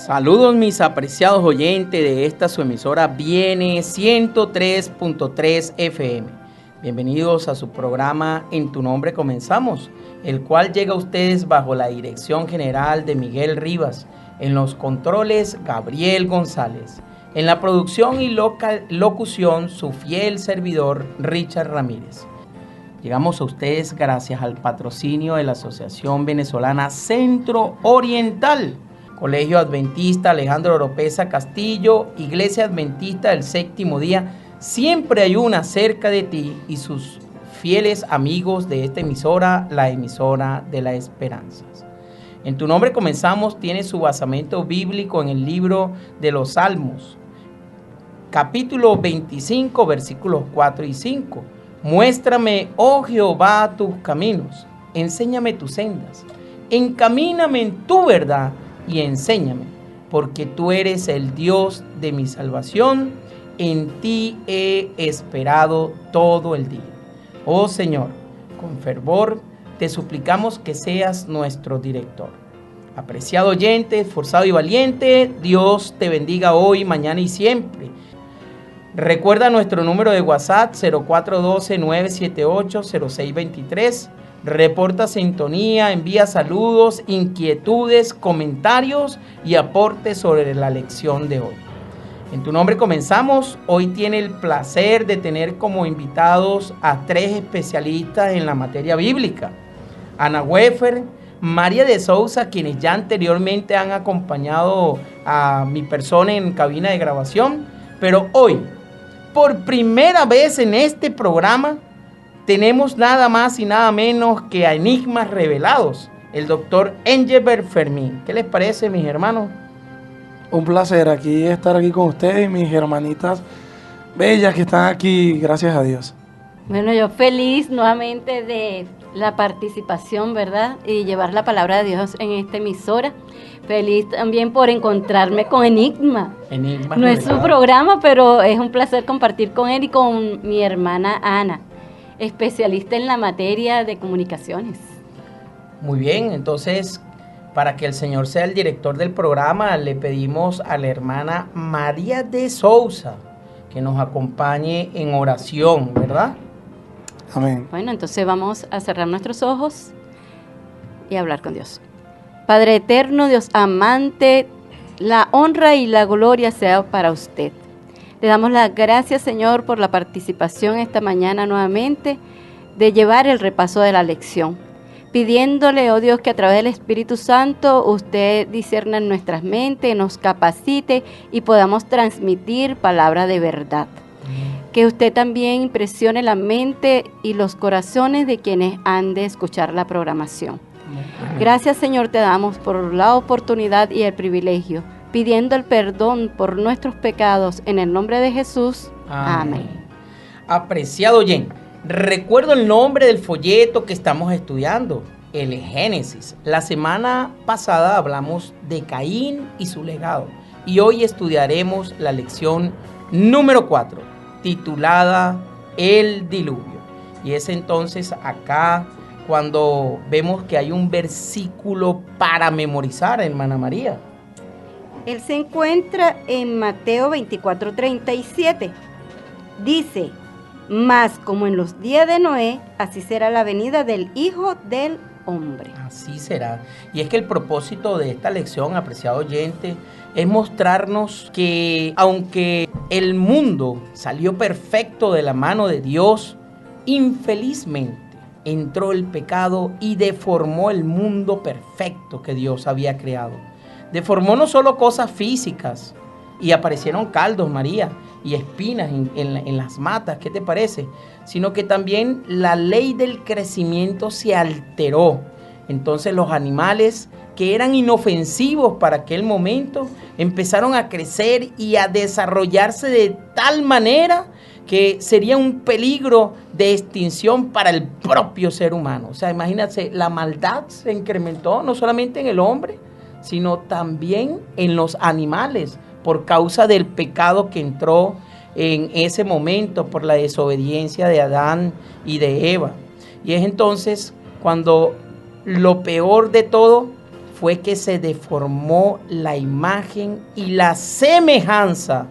Saludos mis apreciados oyentes de esta su emisora Viene 103.3 FM. Bienvenidos a su programa En tu nombre comenzamos, el cual llega a ustedes bajo la dirección general de Miguel Rivas, en los controles Gabriel González, en la producción y locución su fiel servidor Richard Ramírez. Llegamos a ustedes gracias al patrocinio de la Asociación Venezolana Centro Oriental, Colegio Adventista Alejandro Oropesa Castillo, Iglesia Adventista del Séptimo Día. Siempre hay una cerca de ti y sus fieles amigos de esta emisora, la emisora de las esperanzas. En tu nombre comenzamos, tiene su basamento bíblico en el libro de los Salmos, capítulo 25, versículos 4 y 5. Muéstrame, oh Jehová, tus caminos, enséñame tus sendas, encamíname en tu verdad y enséñame, porque tú eres el Dios de mi salvación, en ti he esperado todo el día. Oh Señor, con fervor te suplicamos que seas nuestro director. Apreciado oyente, esforzado y valiente, Dios te bendiga hoy, mañana y siempre. Recuerda nuestro número de WhatsApp 0412-978-0623. Reporta sintonía, envía saludos, inquietudes, comentarios y aportes sobre la lección de hoy. En tu nombre comenzamos. Hoy tiene el placer de tener como invitados a 3 especialistas en la materia bíblica. Ana Wefer, María de Sousa, quienes ya anteriormente han acompañado a mi persona en cabina de grabación. Pero hoy, por primera vez en este programa, tenemos nada más y nada menos que a Enigmas Revelados, el doctor Engelbert Fermín. ¿Qué les parece, mis hermanos? Un placer estar aquí con ustedes y mis hermanitas bellas que están aquí, gracias a Dios. Bueno, yo feliz nuevamente de la participación, ¿verdad? Y llevar la palabra de Dios en esta emisora. Feliz también por encontrarme con Enigma. No es su programa, pero es un placer compartir con él y con mi hermana Ana, especialista en la materia de comunicaciones. Muy bien, entonces, para que el Señor sea el director del programa, le pedimos a la hermana María de Sousa que nos acompañe en oración, ¿verdad? Amén. Bueno, entonces vamos a cerrar nuestros ojos y hablar con Dios. Padre eterno, Dios amante, la honra y la gloria sea para usted. Le damos las gracias, Señor, por la participación esta mañana nuevamente de llevar el repaso de la lección, pidiéndole, oh Dios, que a través del Espíritu Santo usted discierna en nuestras mentes, nos capacite y podamos transmitir palabra de verdad. Que usted también impresione la mente y los corazones de quienes han de escuchar la programación. Gracias, Señor, te damos por la oportunidad y el privilegio, pidiendo el perdón por nuestros pecados en el nombre de Jesús. Amén. Apreciado oyente, recuerdo el nombre del folleto que estamos estudiando, el Génesis. La semana pasada hablamos de Caín y su legado y hoy estudiaremos la lección número 4, titulada El Diluvio. Y es entonces acá cuando vemos que hay un versículo para memorizar, hermana María. Él se encuentra en Mateo 24:37. Dice: mas como en los días de Noé, así será la venida del Hijo del Hombre. Así será. Y es que el propósito de esta lección, apreciado oyente, es mostrarnos que aunque el mundo salió perfecto de la mano de Dios, infelizmente entró el pecado y deformó el mundo perfecto que Dios había creado. Deformó no solo cosas físicas, y aparecieron caldos, María, y espinas en las matas, ¿qué te parece? Sino que también la ley del crecimiento se alteró. Entonces los animales que eran inofensivos para aquel momento empezaron a crecer y a desarrollarse de tal manera que sería un peligro de extinción para el propio ser humano. O sea, imagínate, la maldad se incrementó no solamente en el hombre, sino también en los animales, por causa del pecado que entró en ese momento, por la desobediencia de Adán y de Eva. Y es entonces cuando lo peor de todo fue que se deformó la imagen y la semejanza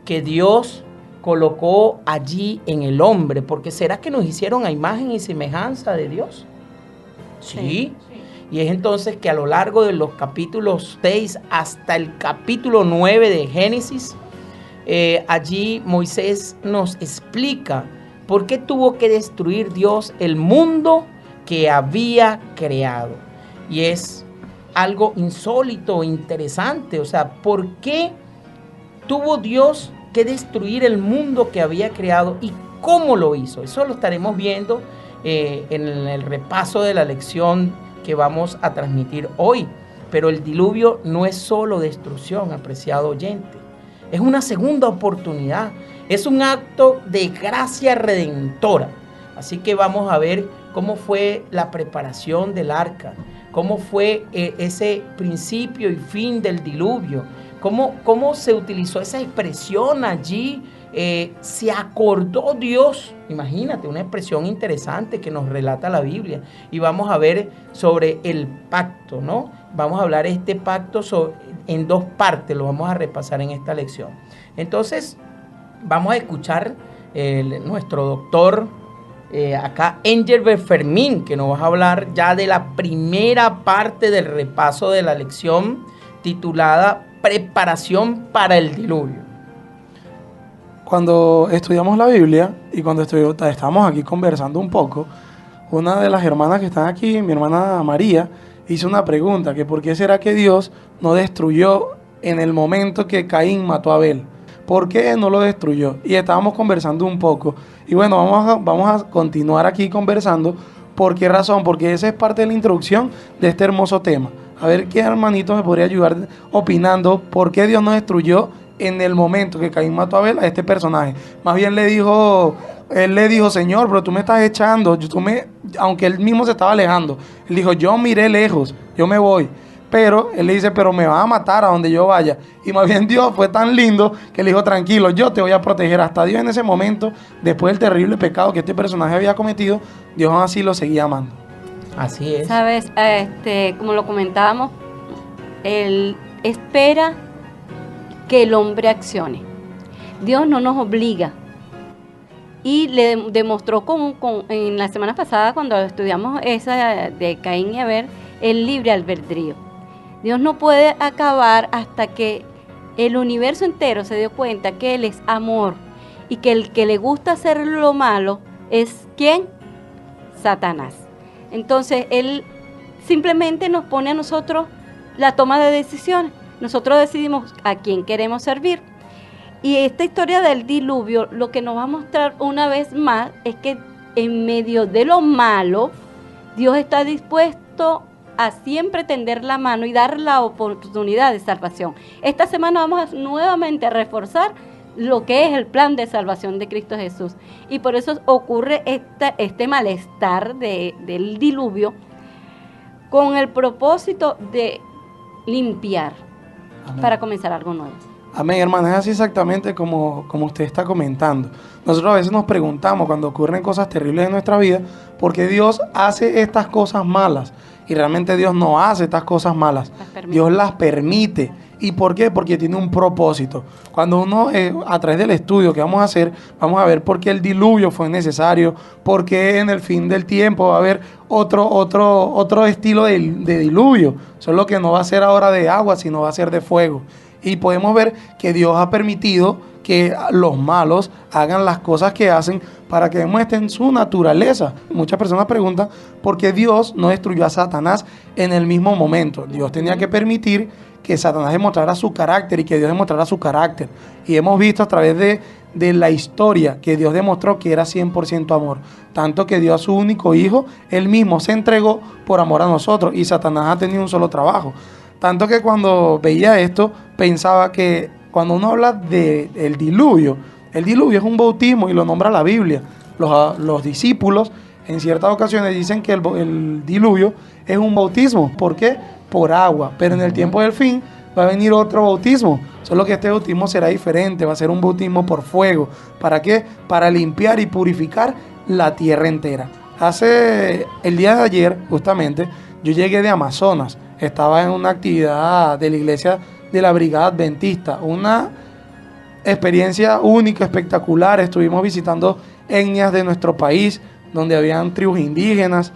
que Dios colocó allí en el hombre. Porque ¿será que nos hicieron a imagen y semejanza de Dios? Sí. Y es entonces que a lo largo de los capítulos 6 hasta el capítulo 9 de Génesis, allí Moisés nos explica por qué tuvo que destruir Dios el mundo que había creado. Y es algo insólito, interesante. O sea, ¿por qué tuvo Dios que destruir el mundo que había creado y cómo lo hizo? Eso lo estaremos viendo en el repaso de la lección que vamos a transmitir hoy. Pero el diluvio no es solo destrucción, apreciado oyente. Es una segunda oportunidad. Es un acto de gracia redentora. Así que vamos a ver cómo fue la preparación del arca, cómo fue ese principio y fin del diluvio, cómo se utilizó esa expresión allí. Se acordó Dios, imagínate, una expresión interesante que nos relata la Biblia. Y vamos a ver sobre el pacto, ¿no? Vamos a hablar este pacto en dos partes, lo vamos a repasar en esta lección. Entonces, vamos a escuchar nuestro doctor acá, Engelbert Fermín, que nos va a hablar ya de la primera parte del repaso de la lección titulada Preparación para el diluvio. Cuando estudiamos la Biblia y cuando estamos aquí conversando un poco, una de las hermanas que están aquí, mi hermana María, hizo una pregunta, que por qué será que Dios no destruyó en el momento que Caín mató a Abel. ¿Por qué no lo destruyó? Y estábamos conversando un poco. Y bueno, vamos a continuar aquí conversando. ¿Por qué razón? Porque esa es parte de la introducción de este hermoso tema. A ver qué hermanito me podría ayudar opinando por qué Dios no destruyó en el momento que Caín mató a Abel a este personaje. Más bien él le dijo, Señor, pero tú me estás echando, aunque él mismo se estaba alejando. Él dijo, yo miré lejos, yo me voy. Pero él le dice, pero me van a matar a donde yo vaya. Y más bien Dios fue tan lindo que le dijo, tranquilo, yo te voy a proteger. Hasta Dios en ese momento, después del terrible pecado que este personaje había cometido, Dios aún así lo seguía amando. Así es. Sabes, como lo comentábamos, Él espera que el hombre accione. Dios no nos obliga. Y le demostró en la semana pasada, cuando estudiamos esa de Caín y Abel, el libre albedrío. Dios no puede acabar hasta que el universo entero se dio cuenta que Él es amor y que el que le gusta hacer lo malo es ¿quién? Satanás. Entonces Él simplemente nos pone a nosotros la toma de decisiones. Nosotros decidimos a quién queremos servir. Y esta historia del diluvio lo que nos va a mostrar una vez más es que en medio de lo malo, Dios está dispuesto a siempre tender la mano y dar la oportunidad de salvación. Esta semana vamos nuevamente a reforzar lo que es el plan de salvación de Cristo Jesús. Y por eso ocurre este malestar del diluvio con el propósito de limpiar. Amén. Para comenzar algo nuevo. Amén, hermano, es así exactamente como usted está comentando. Nosotros a veces nos preguntamos cuando ocurren cosas terribles en nuestra vida, ¿por qué Dios hace estas cosas malas? Y realmente Dios no hace estas cosas malas. Dios las permite. ¿Y por qué? Porque tiene un propósito. Cuando uno, a través del estudio que vamos a hacer, vamos a ver por qué el diluvio fue necesario, por qué en el fin del tiempo va a haber otro estilo de diluvio. Solo que no va a ser ahora de agua, sino va a ser de fuego. Y podemos ver que Dios ha permitido que los malos hagan las cosas que hacen para que demuestren su naturaleza. Muchas personas preguntan por qué Dios no destruyó a Satanás en el mismo momento. Dios tenía que permitir que Satanás demostrara su carácter y que Dios demostrara su carácter. Y hemos visto a través de la historia que Dios demostró que era 100% amor. Tanto que dio a su único hijo, Él mismo se entregó por amor a nosotros. Y Satanás ha tenido un solo trabajo. Tanto que cuando veía esto, pensaba que cuando uno habla del diluvio, el diluvio es un bautismo y lo nombra la Biblia. Los discípulos en ciertas ocasiones dicen que el diluvio es un bautismo. ¿Por qué? Por agua. Pero en el tiempo del fin va a venir otro bautismo. Solo que este bautismo será diferente, va a ser un bautismo por fuego. ¿Para qué? Para limpiar y purificar la tierra entera. El día de ayer, justamente, yo llegué de Amazonas. estaba en una actividad de la iglesia de la Brigada Adventista, una experiencia única, espectacular. Estuvimos visitando etnias de nuestro país, donde habían tribus indígenas,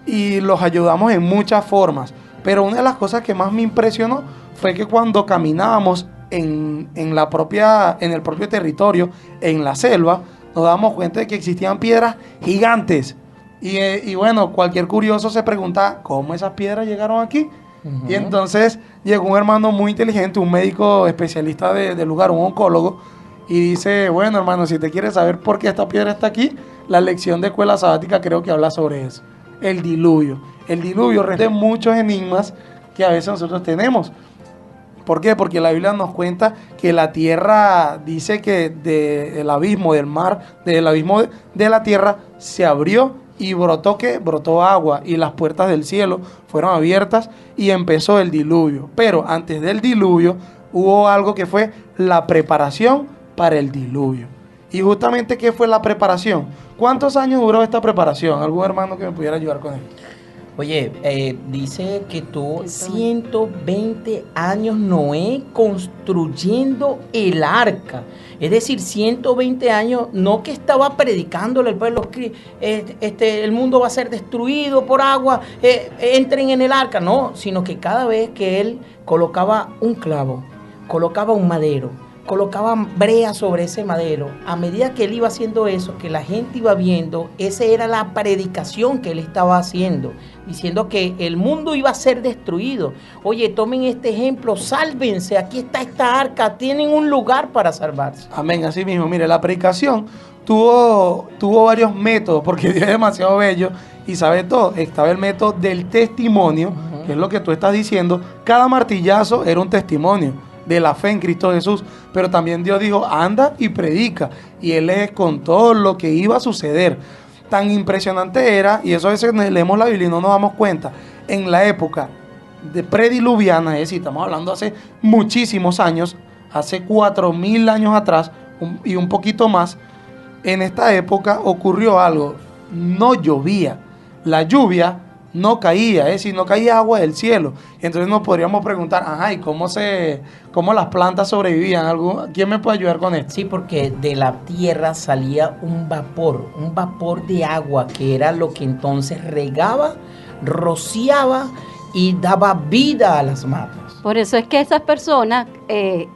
y los ayudamos en muchas formas. Pero una de las cosas que más me impresionó fue que cuando caminábamos en el propio territorio, en la selva, nos damos cuenta de que existían piedras gigantes. Y bueno, cualquier curioso se pregunta, ¿cómo esas piedras llegaron aquí? Y entonces llegó un hermano muy inteligente, un médico especialista del lugar, un oncólogo, y dice, bueno, hermano, si te quieres saber por qué esta piedra está aquí, la lección de escuela sabática creo que habla sobre eso. El diluvio. El diluvio responde muchos enigmas que a veces nosotros tenemos. ¿Por qué? Porque la Biblia nos cuenta que la tierra, dice que del abismo del mar, del abismo de la tierra, se abrió y brotó, ¿qué? Brotó agua, y las puertas del cielo fueron abiertas y empezó el diluvio. Pero antes del diluvio hubo algo que fue la preparación para el diluvio. Y justamente, ¿qué fue la preparación? ¿Cuántos años duró esta preparación? ¿Algún hermano que me pudiera ayudar con esto? Oye, dice que tuvo 120 años Noé construyendo el arca. Es decir, 120 años, no que estaba predicándole al pueblo, el mundo va a ser destruido por agua, entren en el arca. No, sino que cada vez que él colocaba un clavo, colocaba un madero, colocaba brea sobre ese madero, a medida que él iba haciendo eso, que la gente iba viendo, esa era la predicación que él estaba haciendo, diciendo que el mundo iba a ser destruido. Oye, tomen este ejemplo, sálvense, aquí está esta arca, tienen un lugar para salvarse. Amén, así mismo. Mire, la predicación tuvo varios métodos, porque Dios es demasiado bello y sabe todo. Estaba el método del testimonio, que es lo que tú estás diciendo. Cada martillazo era un testimonio de la fe en Cristo Jesús, pero también Dios dijo, anda y predica, y Él les contó lo que iba a suceder. Tan impresionante era, y eso a veces leemos la Biblia y no nos damos cuenta, en la época de prediluviana, es decir, estamos hablando hace muchísimos años, hace 4000 años atrás, y un poquito más, en esta época ocurrió algo, no llovía, la lluvia no caía, es decir, no caía agua del cielo. Entonces nos podríamos preguntar, ajá, ¿y cómo las plantas sobrevivían? ¿Quién me puede ayudar con esto? Sí, porque de la tierra salía un vapor de agua, que era lo que entonces regaba, rociaba y daba vida a las matas. Por eso es que esas personas,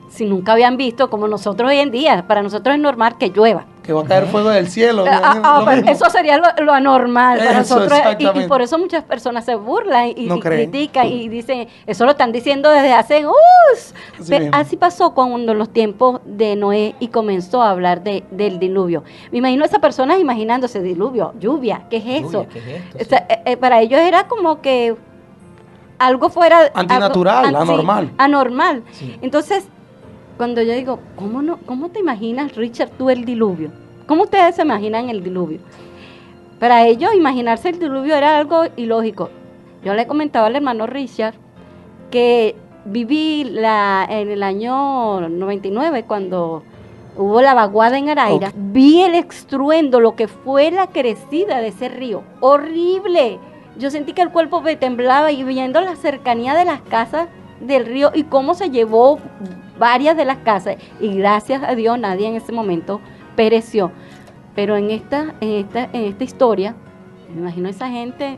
si nunca habían visto, como nosotros hoy en día, para nosotros es normal que llueva. Que va a caer fuego del cielo. Pero eso sería lo anormal para Eso, nosotros. Y por eso muchas personas se burlan y critican y dicen, eso lo están diciendo desde hace... Así pasó cuando en los tiempos de Noé y comenzó a hablar del diluvio. Me imagino a esas personas imaginándose diluvio, lluvia, ¿qué es eso? ¿Qué es esto? O sea, para ellos era como que algo fuera... antinatural, anormal. Sí, anormal. Sí. Entonces, cuando yo digo, ¿cómo te imaginas, Richard, tú el diluvio? ¿Cómo ustedes se imaginan el diluvio? Para ellos, imaginarse el diluvio era algo ilógico. Yo le comentaba al hermano Richard que viví en el año 99, cuando hubo la vaguada en Araira, vi el estruendo, lo que fue la crecida de ese río. ¡Horrible! Yo sentí que el cuerpo me temblaba, y viendo la cercanía de las casas del río y cómo se llevó varias de las casas, y gracias a Dios nadie en ese momento pereció. Pero en esta historia, me imagino a esa gente,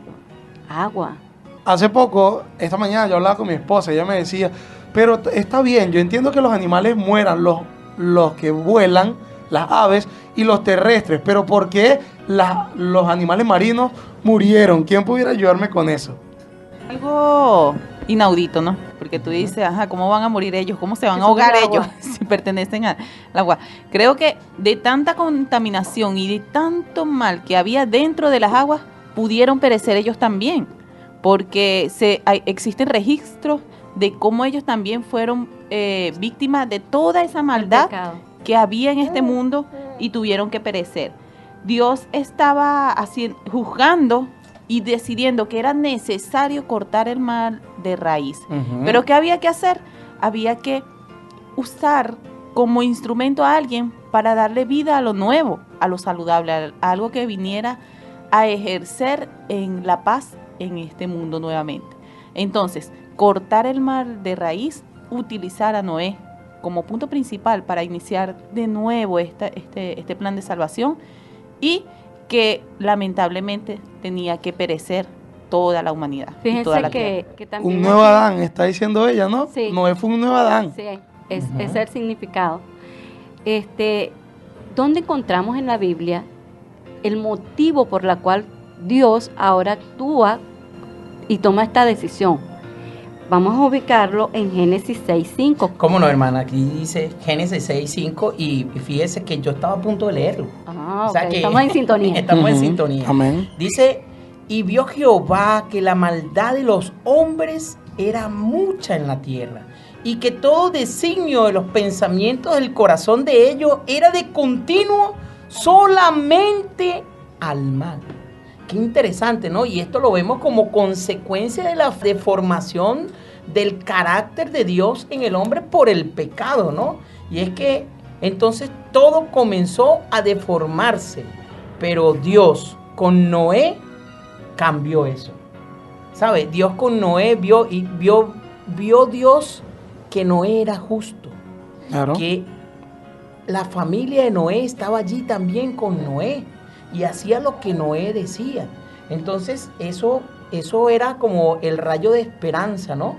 agua. Hace poco, esta mañana yo hablaba con mi esposa, ella me decía, pero está bien, yo entiendo que los animales mueran, los que vuelan, las aves y los terrestres, pero ¿por qué los animales marinos murieron? ¿Quién pudiera ayudarme con eso? Algo inaudito, ¿no? Porque tú dices, ajá, ¿cómo van a morir ellos? ¿Cómo se van a ahogar ellos si pertenecen al agua? Creo que de tanta contaminación y de tanto mal que había dentro de las aguas, pudieron perecer ellos también, porque existen registros de cómo ellos también fueron víctimas de toda esa maldad que había en este mundo y tuvieron que perecer. Dios estaba juzgando y decidiendo que era necesario cortar el mal de raíz. Pero ¿qué había que hacer? Había que usar como instrumento a alguien para darle vida a lo nuevo, a lo saludable, a algo que viniera a ejercer en la paz en este mundo nuevamente. Entonces, cortar el mar de raíz, utilizar a Noé como punto principal para iniciar de nuevo este plan de salvación, y que lamentablemente tenía que perecer toda la humanidad. Y Fíjense toda la tierra. que también Un nuevo Adán, está diciendo ella, ¿no? Sí. Noé fue un nuevo Adán. Sí, es el significado. ¿Dónde encontramos en la Biblia el motivo por la cual Dios ahora actúa y toma esta decisión? Vamos a ubicarlo en Génesis 6:5. ¿Cómo no, hermana? Aquí dice Génesis 6:5 y fíjese que yo estaba a punto de leerlo. Ah, O sea ok, que estamos en sintonía. Estamos en Ujú. sintonía. Amén. Dice, y vio Jehová que la maldad de los hombres era mucha en la tierra, y que todo designio de los pensamientos del corazón de ellos era de continuo solamente al mal. Qué interesante, ¿no? Y esto lo vemos como consecuencia de la deformación del carácter de Dios en el hombre por el pecado, ¿no? Y es que entonces todo comenzó a deformarse, pero Dios con Noé cambió eso. ¿Sabe? Dios con Noé vio Dios que Noé era justo, Claro. que la familia de Noé estaba allí también con Noé y hacía lo que Noé decía. Entonces eso era como el rayo de esperanza, ¿no?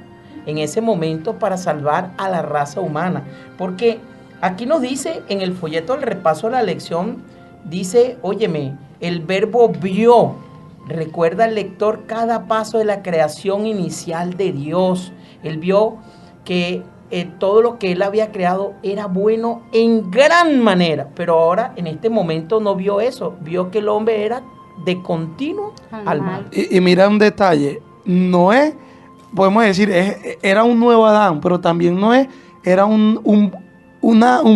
En ese momento para salvar a la raza humana. Porque aquí nos dice en el folleto del repaso de la lección, dice, óyeme, el verbo vio. Recuerda el lector cada paso de la creación inicial de Dios. Él vio que todo lo que él había creado era bueno en gran manera, pero ahora en este momento no vio eso, vio que el hombre era de continuo al mal. Y mira un detalle, Noé, podemos decir, era un nuevo Adán, pero también Noé era un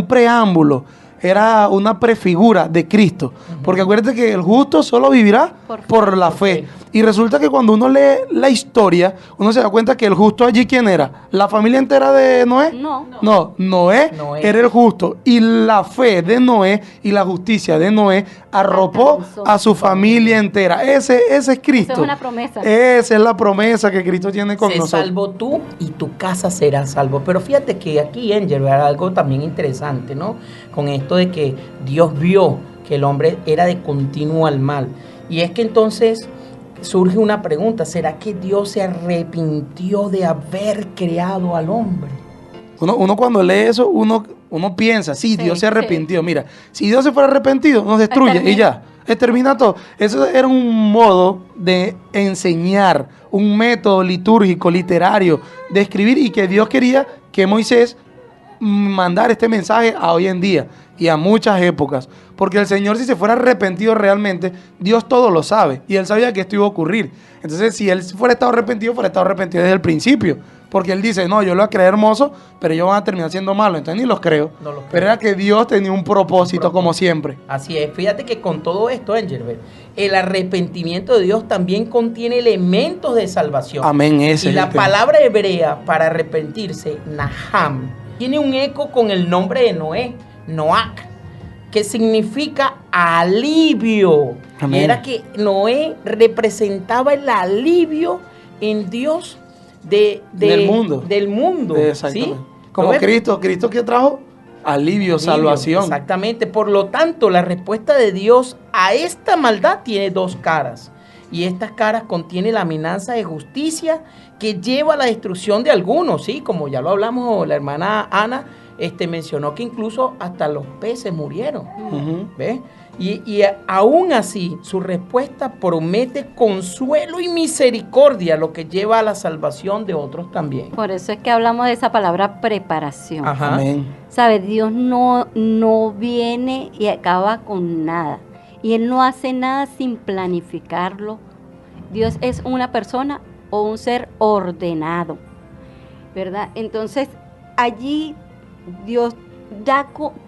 preámbulo, era una prefigura de Cristo. Porque acuérdate que el justo solo vivirá por la fe. Y resulta que cuando uno lee la historia, uno se da cuenta que el justo allí, ¿quién era? ¿La familia entera de Noé? No. No, Noé era el justo. Y la fe de Noé y la justicia de Noé arropó Alcanzó a su familia entera. Ese es Cristo. Eso es una promesa. Esa es la promesa que Cristo tiene con Se nosotros. salvo tú y tu casa será salvo. Pero fíjate que aquí, Angel, era algo también interesante, ¿no? Con esto de que Dios vio que el hombre era de continuo al mal. Y es que entonces surge una pregunta, ¿será que Dios se arrepintió de haber creado al hombre? Uno cuando lee eso, uno piensa, sí, Dios se arrepintió. sí. Mira, si Dios se fuera arrepentido, nos destruye y ya, extermina todo. Eso era un modo de enseñar, un método litúrgico, literario, de escribir, y que Dios quería que Moisés mandara este mensaje a hoy en día y a muchas épocas. Porque el Señor, si se fuera arrepentido realmente, Dios todo lo sabe. Y Él sabía que esto iba a ocurrir. Entonces, si Él fuera estado arrepentido desde el principio. Porque Él dice, no, yo lo voy a creer hermoso, pero ellos van a terminar siendo malos. Entonces, ni los creo. No los creo. Pero era que Dios tenía un propósito, como siempre. Así es, fíjate que con todo esto, Engelbert, el arrepentimiento de Dios también contiene elementos de salvación. Amén, ese Y es la el tema. palabra hebrea para arrepentirse, Naham, tiene un eco con el nombre de Noé, Noach, que significa alivio. Amén. Y era que Noé representaba el alivio en Dios Del mundo. Del mundo. Exactamente. ¿Sí? Como ¿Lo ves? Cristo que trajo alivio, salvación. Exactamente. Por lo tanto, la respuesta de Dios a esta maldad tiene dos caras. Y estas caras contienen la amenaza de justicia que lleva a la destrucción de algunos, ¿sí? Como ya lo hablamos, la hermana Ana mencionó que incluso hasta los peces murieron. Ujú. ¿Ves? Y aún así, su respuesta promete consuelo y misericordia, lo que lleva a la salvación de otros también. Por eso es que hablamos de esa palabra preparación. Ajá. Amén. ¿Sabes? Dios no viene y acaba con nada. Y Él no hace nada sin planificarlo. Dios es una persona o un ser ordenado, ¿verdad? Entonces, allí Dios da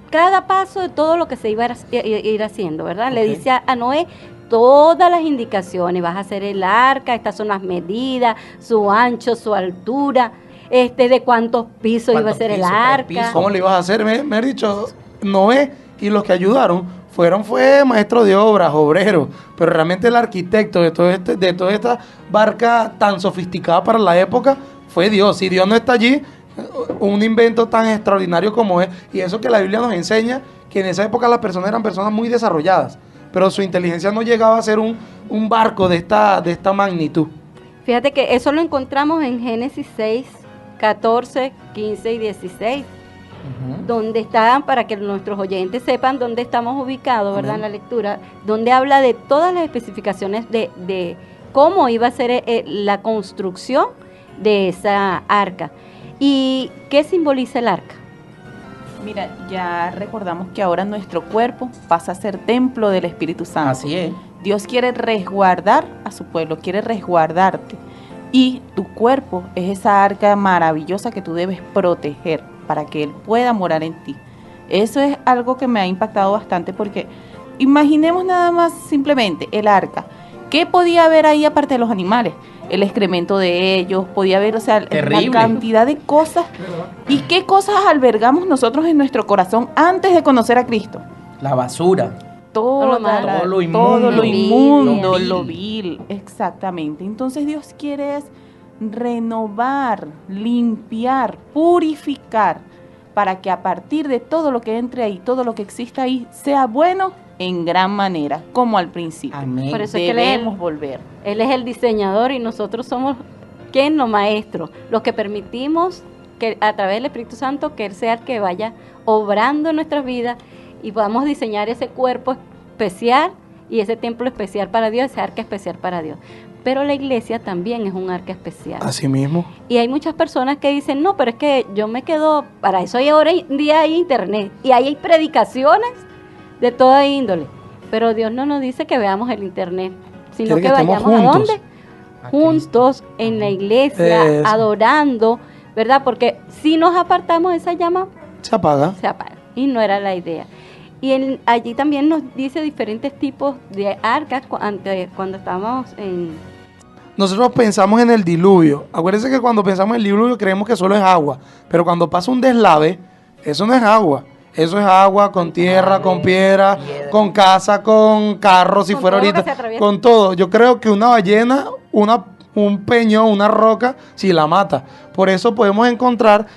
cada paso de todo lo que se iba a ir haciendo, ¿verdad? Ok. Le dice a Noé todas las indicaciones: vas a hacer el arca, estas son las medidas, su ancho, su altura, de cuántos pisos iba a ser el pisos, 3 arca. pisos. ¿Cómo le ibas a hacer? Me has dicho, Noé y los que ayudaron fue maestro de obras, obreros, pero realmente el arquitecto de toda esta barca tan sofisticada para la época fue Dios. Si Dios no está allí, un invento tan extraordinario como es, y eso que la Biblia nos enseña, que en esa época las personas eran personas muy desarrolladas, pero su inteligencia no llegaba a ser un barco de esta magnitud. Fíjate que eso lo encontramos en Génesis 6, 14, 15 y 16, donde están, para que nuestros oyentes sepan dónde estamos ubicados, ¿verdad? En la lectura, donde habla de todas las especificaciones de cómo iba a ser la construcción de esa arca. ¿Y qué simboliza el arca? Mira, ya recordamos que ahora nuestro cuerpo pasa a ser templo del Espíritu Santo. Así es. Dios quiere resguardar a su pueblo, quiere resguardarte. Y tu cuerpo es esa arca maravillosa que tú debes proteger para que Él pueda morar en ti. Eso es algo que me ha impactado bastante, porque imaginemos nada más simplemente el arca. ¿Qué podía haber ahí aparte de los animales? El excremento de ellos, podía haber, o sea, terrible, la cantidad de cosas. ¿Y qué cosas albergamos nosotros en nuestro corazón antes de conocer a Cristo? La basura. Todo lo inmundo, vil. lo vil, exactamente. Entonces Dios quiere es renovar, limpiar, purificar, para que a partir de todo lo que entre ahí, todo lo que exista ahí, sea bueno en gran manera, como al principio. Amén. Por eso es que Debemos volver. Él es el diseñador y nosotros somos, ¿quién? Los maestros, los que permitimos que a través del Espíritu Santo, que Él sea el que vaya obrando en nuestras vidas y podamos diseñar ese cuerpo especial y ese templo especial para Dios, ese arca especial para Dios. Pero la iglesia también es un arca especial. Así mismo. Y hay muchas personas que dicen, no, pero es que yo me quedo, para eso hay ahora en día hay internet y ahí hay predicaciones de toda índole. Pero Dios no nos dice que veamos el internet, sino Quiere que que estemos vayamos juntos. ¿a dónde? A Juntos en la iglesia, Eso. adorando, ¿verdad? Porque si nos apartamos, esa llama Se apaga. se apaga. Y no era la idea. Y allí también nos dice diferentes tipos de arcas cuando estábamos en... Nosotros pensamos en el diluvio. Acuérdense que cuando pensamos en el diluvio creemos que solo es agua. Pero cuando pasa un deslave, eso no es agua. Eso es agua con tierra, con piedra, con casa, con carro, si Con fuera todo lo que ahorita. se atraviesa. Con todo. Yo creo que una ballena, un peñón, una roca, si la mata. Por eso podemos encontrar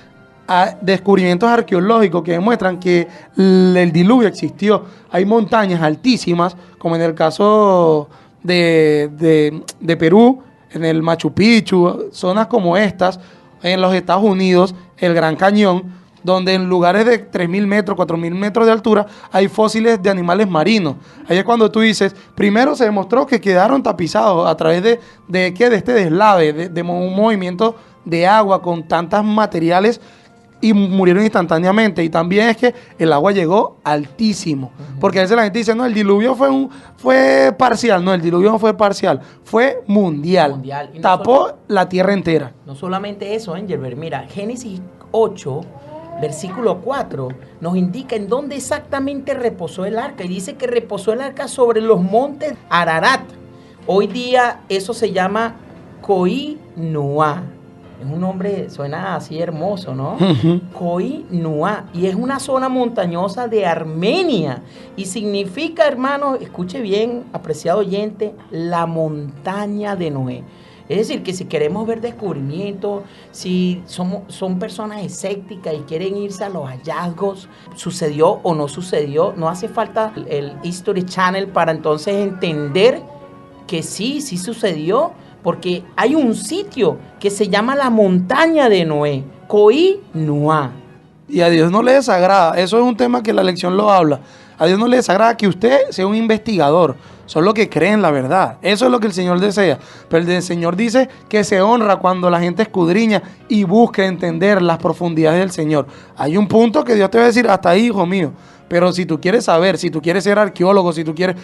descubrimientos arqueológicos que demuestran que el diluvio existió. Hay montañas altísimas, como en el caso de Perú, en el Machu Picchu, zonas como estas, en los Estados Unidos, el Gran Cañón, donde en lugares de 3.000 metros, 4.000 metros de altura, hay fósiles de animales marinos. Ahí es cuando tú dices, primero se demostró que quedaron tapizados a través de este deslave, de un movimiento de agua con tantos materiales, y murieron instantáneamente. Y también es que el agua llegó altísimo. Porque a veces la gente dice, no, el diluvio fue parcial. No, el diluvio no fue parcial, fue mundial. Mundial. Y no Tapó la tierra entera. No solamente eso, Engelbert. Mira, Génesis 8, versículo 4, nos indica en dónde exactamente reposó el arca. Y dice que reposó el arca sobre los montes Ararat. Hoy día eso se llama Koh-i-Noor. Es un nombre, suena así hermoso, ¿no? Koh-i-Noor. Y es una zona montañosa de Armenia. Y significa, hermano, escuche bien, apreciado oyente, la montaña de Noé. Es decir, que si queremos ver descubrimientos, si son personas escépticas y quieren irse a los hallazgos, sucedió o no sucedió, no hace falta el History Channel para entonces entender que sí sucedió. Porque hay un sitio que se llama la montaña de Noé, Koh-i-Noor. Y a Dios no le desagrada. Eso es un tema que la lección lo habla. A Dios no le desagrada que usted sea un investigador. Solo que cree en la verdad. Eso es lo que el Señor desea. Pero el Señor dice que se honra cuando la gente escudriña y busca entender las profundidades del Señor. Hay un punto que Dios te va a decir, hasta ahí, hijo mío. Pero si tú quieres saber, si tú quieres ser arqueólogo, si tú quieres...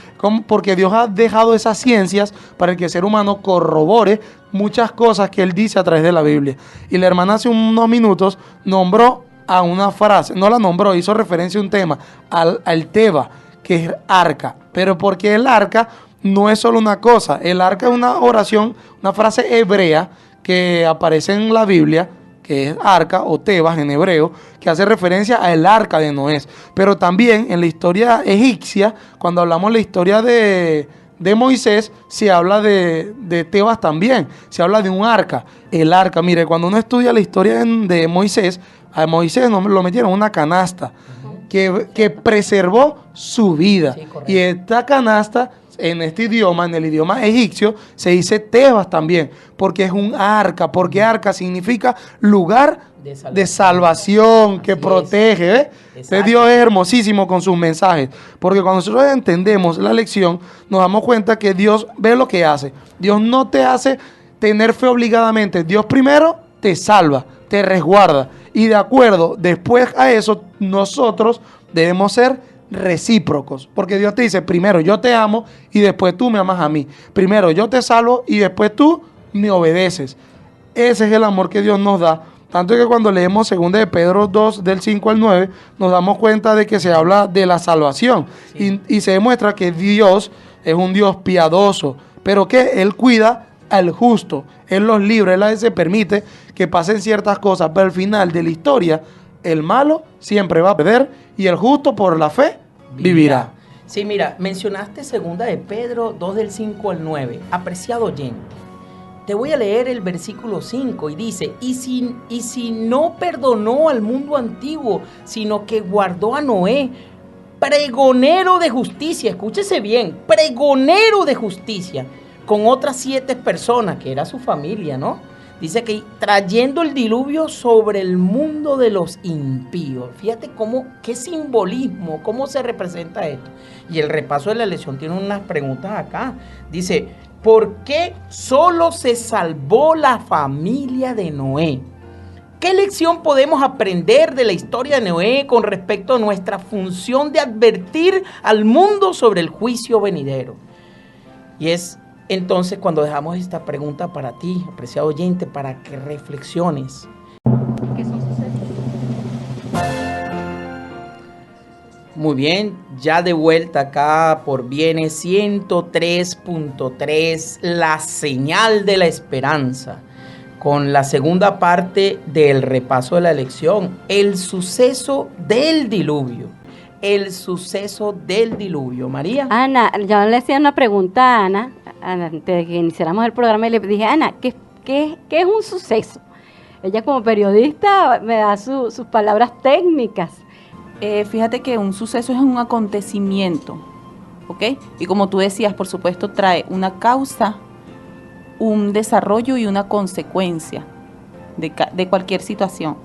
Porque Dios ha dejado esas ciencias para que el ser humano corrobore muchas cosas que Él dice a través de la Biblia. Y la hermana hace unos minutos nombró a una frase, no la nombró, hizo referencia a un tema, al Teba, que es arca. Pero porque el arca no es solo una cosa. El arca es una oración, una frase hebrea que aparece en la Biblia, que es arca o Tebas en hebreo, que hace referencia al arca de Noé. Pero también en la historia egipcia, cuando hablamos de la historia de de Moisés, se habla de Tebas también, se habla de un arca. El arca, mire, cuando uno estudia la historia de Moisés, a Moisés no lo metieron en una canasta que preservó su vida. Sí, correcto. Y esta canasta, en este idioma, en el idioma egipcio, se dice Tebas también, porque es un arca, porque arca significa lugar de salvación que Así protege, ¿ves? Entonces Dios es hermosísimo con sus mensajes, porque cuando nosotros entendemos la lección, nos damos cuenta que Dios ve lo que hace. Dios no te hace tener fe obligadamente. Dios primero te salva, te resguarda, y de acuerdo, después a eso, nosotros debemos ser recíprocos, porque Dios te dice, primero yo te amo y después tú me amas a mí. Primero yo te salvo y después tú me obedeces. Ese es el amor que Dios nos da. Tanto que cuando leemos 2 de Pedro 2, del 5 al 9, nos damos cuenta de que se habla de la salvación. Sí. Y se demuestra que Dios es un Dios piadoso, pero que Él cuida al justo. Él los libra, Él a veces permite que pasen ciertas cosas, pero al final de la historia, el malo siempre va a perder y el justo por la fe vivirá. Sí, mira, mencionaste 2 de Pedro 2, del 5 al 9. Apreciado oyente, te voy a leer el versículo 5 y dice, y si no perdonó al mundo antiguo, sino que guardó a Noé, pregonero de justicia, escúchese bien, pregonero de justicia, con otras 7 personas, que era su familia, ¿no? Dice que trayendo el diluvio sobre el mundo de los impíos. Fíjate qué simbolismo, cómo se representa esto. Y el repaso de la lección tiene unas preguntas acá. Dice, ¿por qué solo se salvó la familia de Noé? ¿Qué lección podemos aprender de la historia de Noé con respecto a nuestra función de advertir al mundo sobre el juicio venidero? Y es entonces cuando dejamos esta pregunta para ti, apreciado oyente, para que reflexiones. ¿Qué son sucesos? Muy bien, ya de vuelta acá por Bienes 103.3, la señal de la esperanza, con la segunda parte del repaso de la lección, el suceso del diluvio. El suceso del diluvio. María. Ana, yo le hacía una pregunta a Ana, antes de que iniciáramos el programa, y le dije, Ana, ¿qué es un suceso? Ella como periodista me da sus palabras técnicas. Fíjate que un suceso es un acontecimiento, ¿ok? Y como tú decías, por supuesto, trae una causa, un desarrollo y una consecuencia de cualquier situación.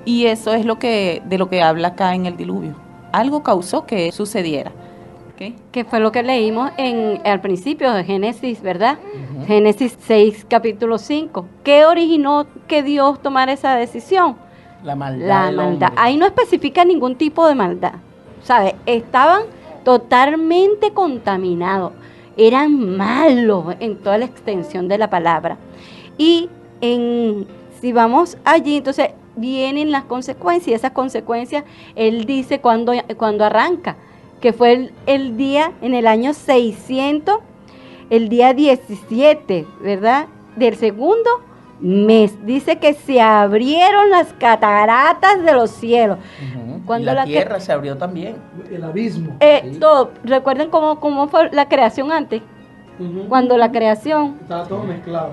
Y eso es de lo que habla acá en el diluvio. Algo causó que sucediera. ¿Okay? Que fue lo que leímos al principio de Génesis, ¿verdad? Uh-huh. Génesis 6, capítulo 5. ¿Qué originó que Dios tomara esa decisión? La maldad. La maldad. Ahí no especifica ningún tipo de maldad. ¿Sabes? Estaban totalmente contaminados. Eran malos en toda la extensión de la palabra. Y si vamos allí, entonces vienen las consecuencias, y esas consecuencias él dice cuando arranca, que fue el día en el año 600, el día 17, ¿verdad? Del segundo mes. Dice que se abrieron las cataratas de los cielos. Uh-huh. Cuando la tierra se abrió también. El abismo. Sí. Todo. ¿Recuerden cómo fue la creación antes? Uh-huh. Cuando la creación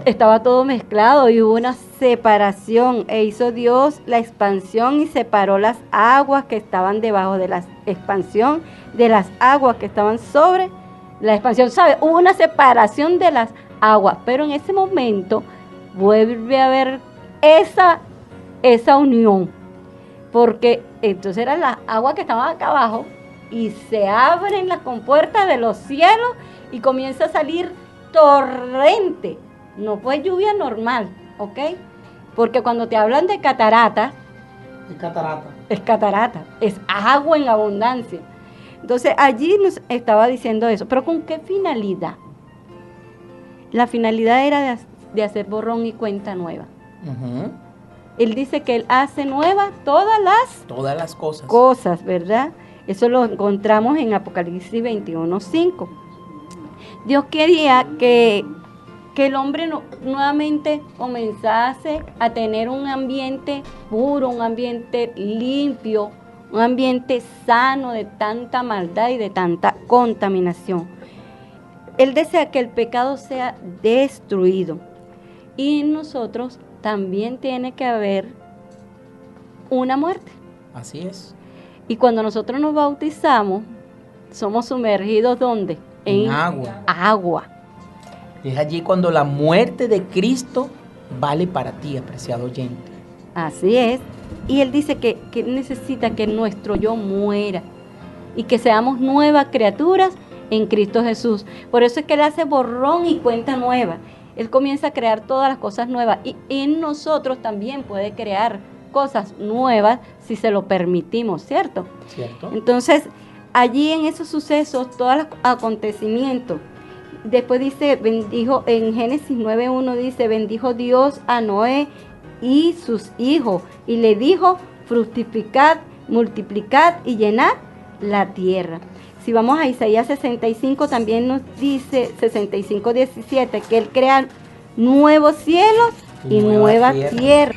estaba todo mezclado y hubo una separación, e hizo Dios la expansión y separó las aguas que estaban debajo de la expansión de las aguas que estaban sobre la expansión, ¿sabe? Hubo una separación de las aguas, pero en ese momento vuelve a haber esa unión, porque entonces eran las aguas que estaban acá abajo y se abren las compuertas de los cielos y comienza a salir torrente. No fue lluvia normal, ¿ok? Porque cuando te hablan de cataratas, es catarata, es agua en abundancia. Entonces allí nos estaba diciendo eso, pero ¿con qué finalidad? La finalidad era de hacer borrón y cuenta nueva. Uh-huh. Él dice que Él hace nuevas todas las cosas, ¿verdad? Eso lo encontramos en Apocalipsis 21:5. Dios quería que el hombre nuevamente comenzase a tener un ambiente puro, un ambiente limpio, un ambiente sano de tanta maldad y de tanta contaminación. Él desea que el pecado sea destruido. Y en nosotros también tiene que haber una muerte. Así es. Y cuando nosotros nos bautizamos, somos sumergidos ¿dónde? En agua. Agua. Es allí cuando la muerte de Cristo vale para ti, apreciado oyente. Así es. Y Él dice que necesita que nuestro yo muera y que seamos nuevas criaturas en Cristo Jesús. Por eso es que Él hace borrón y cuenta nueva. Él comienza a crear todas las cosas nuevas y en nosotros también puede crear cosas nuevas si se lo permitimos, ¿cierto? ¿Cierto? Entonces, allí en esos sucesos, todos los acontecimientos, después dice, bendijo, en Génesis 9:1 dice, bendijo Dios a Noé y sus hijos, y le dijo, fructificad, multiplicad y llenad la tierra. Si vamos a Isaías 65, también nos dice, 65:17, que Él crea nuevos cielos y nueva tierra.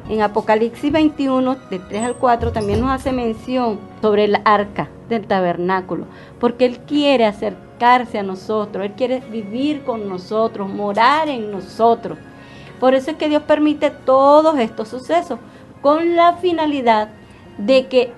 En Apocalipsis 21, de 3 al 4, también nos hace mención sobre el arca del tabernáculo, porque Él quiere acercarse a nosotros, Él quiere vivir con nosotros, morar en nosotros. Por eso es que Dios permite todos estos sucesos, con la finalidad de que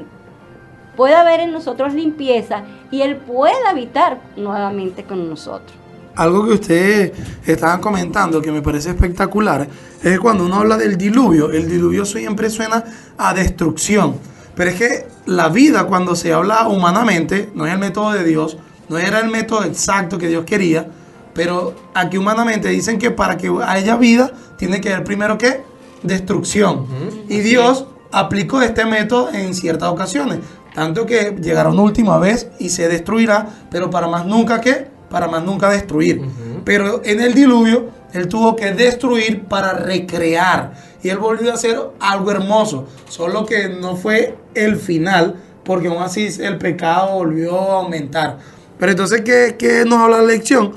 pueda haber en nosotros limpieza y Él pueda habitar nuevamente con nosotros. Algo que ustedes estaban comentando que me parece espectacular es cuando uno habla del diluvio. El diluvio siempre suena a destrucción. Pero es que la vida, cuando se habla humanamente, no es el método de Dios, no era el método exacto que Dios quería, pero aquí humanamente dicen que para que haya vida tiene que haber primero ¿qué? Destrucción. Y Dios aplicó este método en ciertas ocasiones. Tanto que llegará una última vez y se destruirá, pero para más nunca ¿qué? Para más nunca destruir. Pero en el diluvio, Él tuvo que destruir para recrear. Y Él volvió a hacer algo hermoso. Solo que no fue el final, porque aún así el pecado volvió a aumentar. Pero entonces, ¿qué nos habla la lección?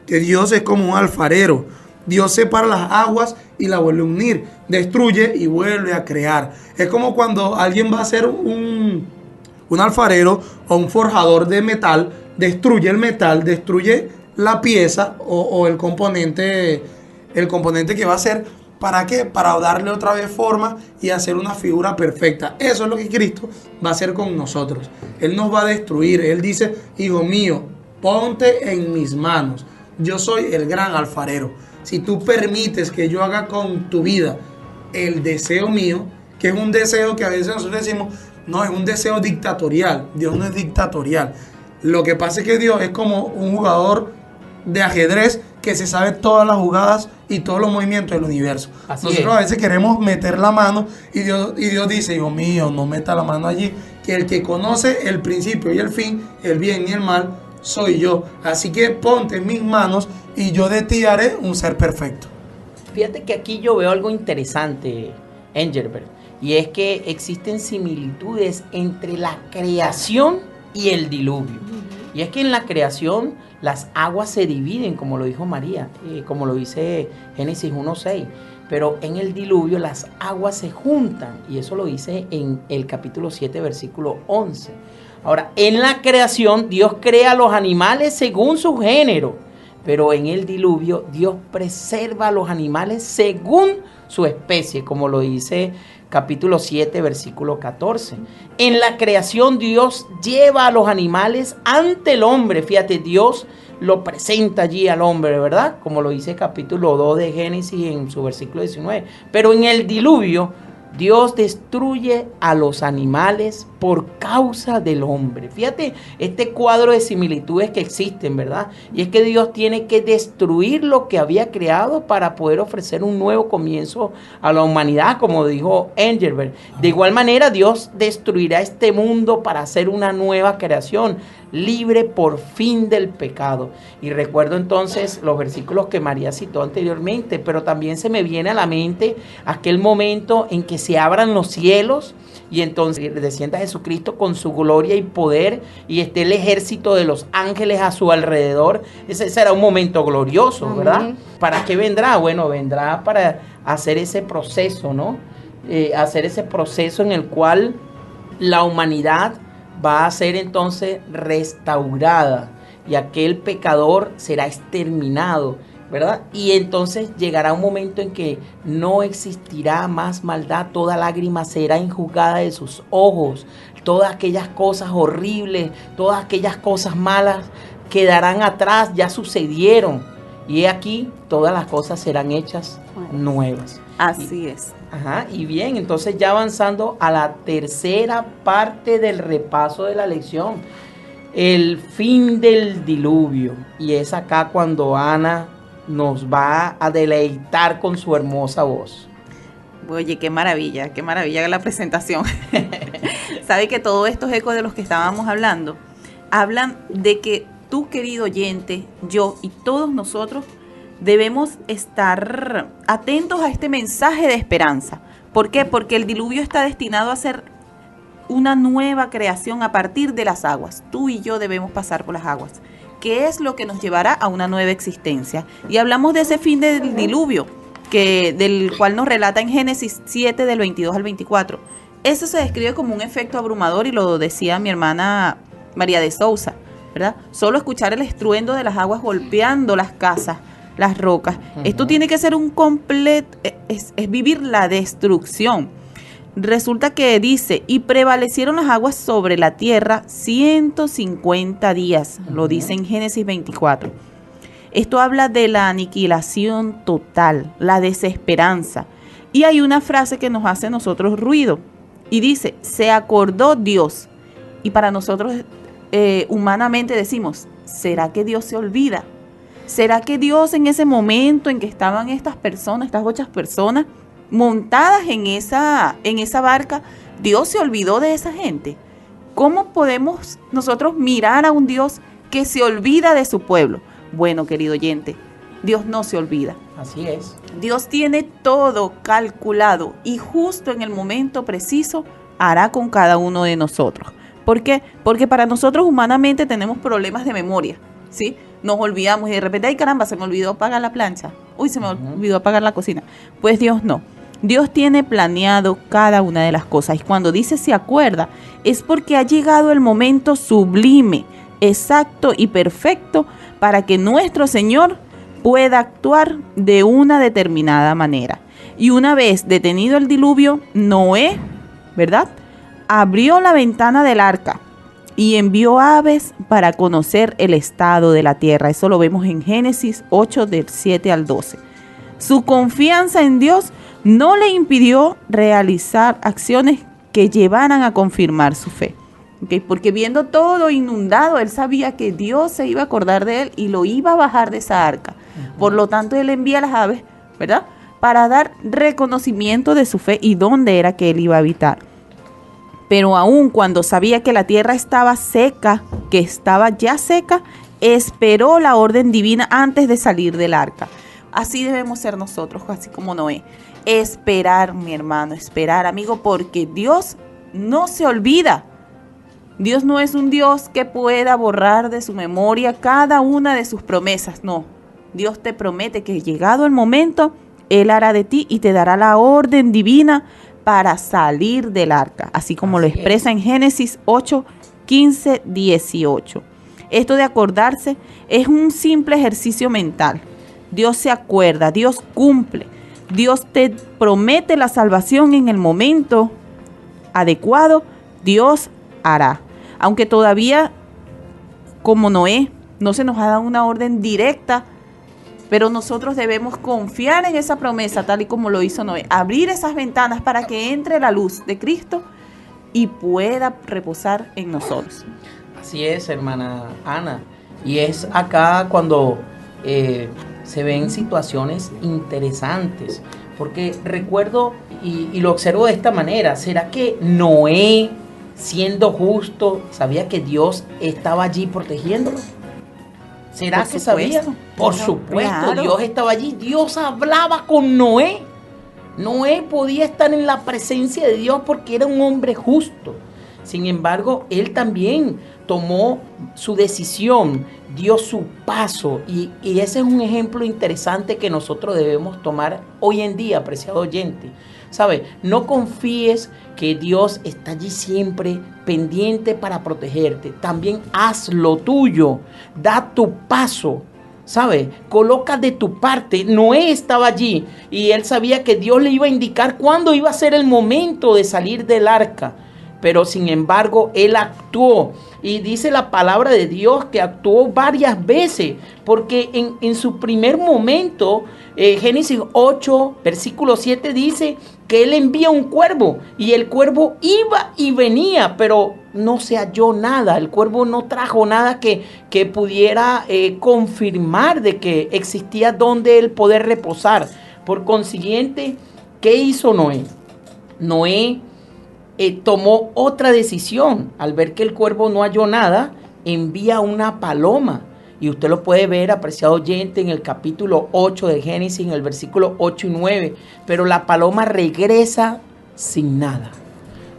Que Dios es como un alfarero. Dios separa las aguas y la vuelve a unir. Destruye y vuelve a crear. Es como cuando alguien va a hacer un alfarero o un forjador de metal, destruye el metal, destruye la pieza o el componente que va a hacer. ¿Para qué? Para darle otra vez forma y hacer una figura perfecta. Eso es lo que Cristo va a hacer con nosotros. Él nos va a destruir. Él dice, hijo mío, ponte en mis manos. Yo soy el gran alfarero. Si tú permites que yo haga con tu vida el deseo mío, que es un deseo que a veces nosotros decimos, no, es un deseo dictatorial. Dios no es dictatorial. Lo que pasa es que Dios es como un jugador de ajedrez que se sabe todas las jugadas y todos los movimientos del universo. Así Nosotros es. a veces queremos meter la mano y Dios dice, hijo mío, no meta la mano allí, que el que conoce el principio y el fin, el bien y el mal, soy yo. Así que ponte en mis manos y yo de ti haré un ser perfecto. Fíjate que aquí yo veo algo interesante, Engelbert, y es que existen similitudes entre la creación y el diluvio. Y es que en la creación las aguas se dividen, como lo dijo María, como lo dice Génesis 1:6. Pero en el diluvio las aguas se juntan, y eso lo dice en el capítulo 7, versículo 11. Ahora, en la creación Dios crea a los animales según su género, pero en el diluvio Dios preserva a los animales según su especie, como lo dice capítulo 7, versículo 14. En la creación Dios lleva a los animales ante el hombre. Fíjate, Dios lo presenta allí al hombre, ¿verdad? Como lo dice capítulo 2 de Génesis en su versículo 19. Pero en el diluvio Dios destruye a los animales por causa del hombre. Fíjate este cuadro de similitudes que existen, ¿verdad? Y es que Dios tiene que destruir lo que había creado para poder ofrecer un nuevo comienzo a la humanidad, como dijo Engelbert. De igual manera, Dios destruirá este mundo para hacer una nueva creación, libre por fin del pecado. Y recuerdo entonces los versículos que María citó anteriormente, pero también se me viene a la mente aquel momento en que se abran los cielos y entonces descienda Jesucristo con su gloria y poder y esté el ejército de los ángeles a su alrededor. Ese será un momento glorioso, ¿verdad? ¿Para qué vendrá? Bueno, vendrá para hacer ese proceso, ¿no? Hacer ese proceso en el cual la humanidad va a ser entonces restaurada. y aquel pecador será exterminado, ¿verdad? Y entonces llegará un momento en que no existirá más maldad, toda lágrima será enjugada de sus ojos, todas aquellas cosas horribles, todas aquellas cosas malas quedarán atrás, ya sucedieron. Y aquí todas las cosas serán hechas nuevas. Así es. Ajá, y bien, entonces ya avanzando a la tercera parte del repaso de la lección, el fin del diluvio. Y es acá cuando Ana nos va a deleitar con su hermosa voz. Oye, qué maravilla la presentación. Sabe que todos estos ecos de los que estábamos hablando, hablan de que tú, querido oyente, yo y todos nosotros debemos estar atentos a este mensaje de esperanza. ¿Por qué? Porque el diluvio está destinado a ser una nueva creación a partir de las aguas. Tú y yo debemos pasar por las aguas, que es lo que nos llevará a una nueva existencia. Y hablamos de ese fin del diluvio, del cual nos relata en Génesis 7, del 22 al 24. Eso se describe como un efecto abrumador y lo decía mi hermana María de Sousa, ¿verdad? Solo escuchar el estruendo de las aguas golpeando las casas, las rocas. Esto tiene que ser un completo, es vivir la destrucción. Resulta que dice, y prevalecieron las aguas sobre la tierra 150 días, lo dice en Génesis 24. Esto habla de la aniquilación total, la desesperanza. Y hay una frase que nos hace a nosotros ruido, y dice, se acordó Dios. Y para nosotros humanamente decimos, ¿será que Dios se olvida? ¿Será que Dios en ese momento en que estaban estas 8 personas montadas en esa barca, Dios se olvidó de esa gente? ¿Cómo podemos nosotros mirar a un Dios que se olvida de su pueblo? Bueno, querido oyente, Dios no se olvida. Así es. Dios tiene todo calculado y justo en el momento preciso hará con cada uno de nosotros. ¿Por qué? Porque para nosotros humanamente tenemos problemas de memoria, ¿sí? Nos olvidamos y de repente, ay caramba, se me olvidó apagar la plancha. Uy, se me olvidó apagar la cocina. Pues Dios no. Dios tiene planeado cada una de las cosas. Y cuando dice se acuerda, es porque ha llegado el momento sublime, exacto y perfecto para que nuestro Señor pueda actuar de una determinada manera. Y una vez detenido el diluvio, Noé, ¿verdad?, abrió la ventana del arca y envió aves para conocer el estado de la tierra. Eso lo vemos en Génesis 8, del 7 al 12. Su confianza en Dios no le impidió realizar acciones que llevaran a confirmar su fe. ¿Okay? Porque viendo todo inundado, él sabía que Dios se iba a acordar de él y lo iba a bajar de esa arca. Por lo tanto, él envía las aves, ¿verdad?, para dar reconocimiento de su fe y dónde era que él iba a habitar. Pero aún cuando sabía que la tierra estaba seca, que estaba ya seca, esperó la orden divina antes de salir del arca. Así debemos ser nosotros, así como Noé. Esperar, mi hermano, esperar, amigo, porque Dios no se olvida. Dios no es un Dios que pueda borrar de su memoria cada una de sus promesas, no. Dios te promete que llegado el momento, Él hará de ti y te dará la orden divina para salir del arca, así como lo expresa en Génesis 8, 15, 18. Esto de acordarse es un simple ejercicio mental. Dios se acuerda, Dios cumple, Dios te promete la salvación en el momento adecuado, Dios hará. Aunque todavía, como Noé, no se nos ha dado una orden directa, pero nosotros debemos confiar en esa promesa, tal y como lo hizo Noé. Abrir esas ventanas para que entre la luz de Cristo y pueda reposar en nosotros. Así es, hermana Ana. Y es acá cuando se ven situaciones interesantes. Porque recuerdo y lo observo de esta manera. ¿Será que Noé, siendo justo, sabía que Dios estaba allí protegiéndolo? ¿Será que sabía? Por supuesto, claro. Dios estaba allí. Dios hablaba con Noé. Noé podía estar en la presencia de Dios porque era un hombre justo. Sin embargo, él también tomó su decisión, dio su paso. Y ese es un ejemplo interesante que nosotros debemos tomar hoy en día, apreciado oyente. ¿Sabe? No confíes que Dios está allí siempre pendiente para protegerte. También haz lo tuyo, da tu paso. ¿Sabe? Coloca de tu parte. Noé estaba allí y él sabía que Dios le iba a indicar cuándo iba a ser el momento de salir del arca. Pero sin embargo, él actuó. Y dice la palabra de Dios que actuó varias veces. Porque en su primer momento, Génesis 8, versículo 7 dice que él envía un cuervo. Y el cuervo iba y venía, pero no se halló nada. El cuervo no trajo nada que pudiera confirmar de que existía donde él poder reposar. Por consiguiente, ¿qué hizo Noé? Noé tomó otra decisión. Al ver que el cuervo no halló nada, envía una paloma. Y usted lo puede ver, apreciado oyente, en el capítulo 8 de Génesis, en el versículo 8 y 9. Pero la paloma regresa sin nada.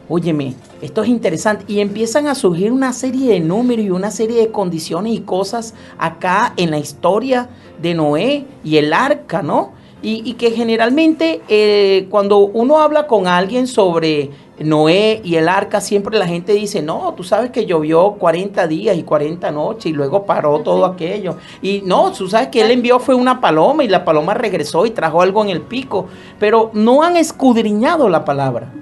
Óyeme, esto es interesante. Y empiezan a surgir una serie de números y una serie de condiciones y cosas acá en la historia de Noé y el arca, ¿no? Y que generalmente cuando uno habla con alguien sobre Noé y el arca, siempre la gente dice, no, tú sabes que llovió 40 días y 40 noches y luego paró todo aquello. Y no, tú sabes que él envió fue una paloma y la paloma regresó y trajo algo en el pico. Pero no han escudriñado la palabra.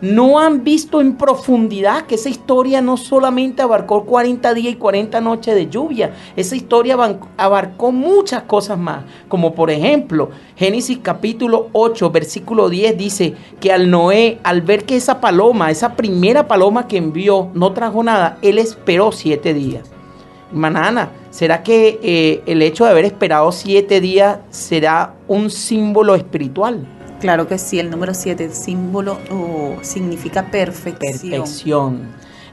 No han visto en profundidad que esa historia no solamente abarcó 40 días y 40 noches de lluvia. Esa historia abarcó muchas cosas más. Como por ejemplo, Génesis capítulo 8, versículo 10 dice que al Noé, al ver que esa paloma, esa primera paloma que envió, no trajo nada, él esperó 7 días. Hermana Ana, ¿será que el hecho de haber esperado 7 días será un símbolo espiritual? Claro que sí, el número 7, símbolo significa perfección. Perfección.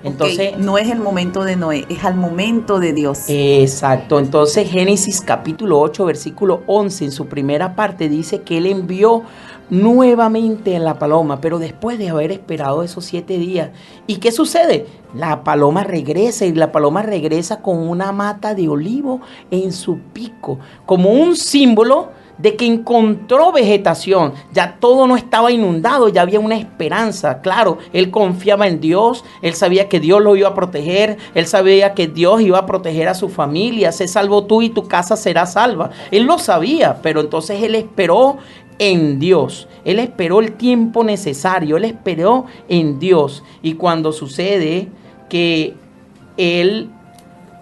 Entonces, no es el momento de Noé, es al momento de Dios. Exacto. Entonces, Génesis capítulo 8, versículo 11, en su primera parte dice que él envió nuevamente a la paloma, pero después de haber esperado esos 7 días. ¿Y qué sucede? La paloma regresa y la paloma regresa con una mata de olivo en su pico, como un símbolo de que encontró vegetación, ya todo no estaba inundado, ya había una esperanza. Claro, él confiaba en Dios, él sabía que Dios lo iba a proteger, él sabía que Dios iba a proteger a su familia, sé salvo tú y tu casa será salva. Él lo sabía, pero entonces él esperó en Dios, él esperó el tiempo necesario, él esperó en Dios. Y cuando sucede que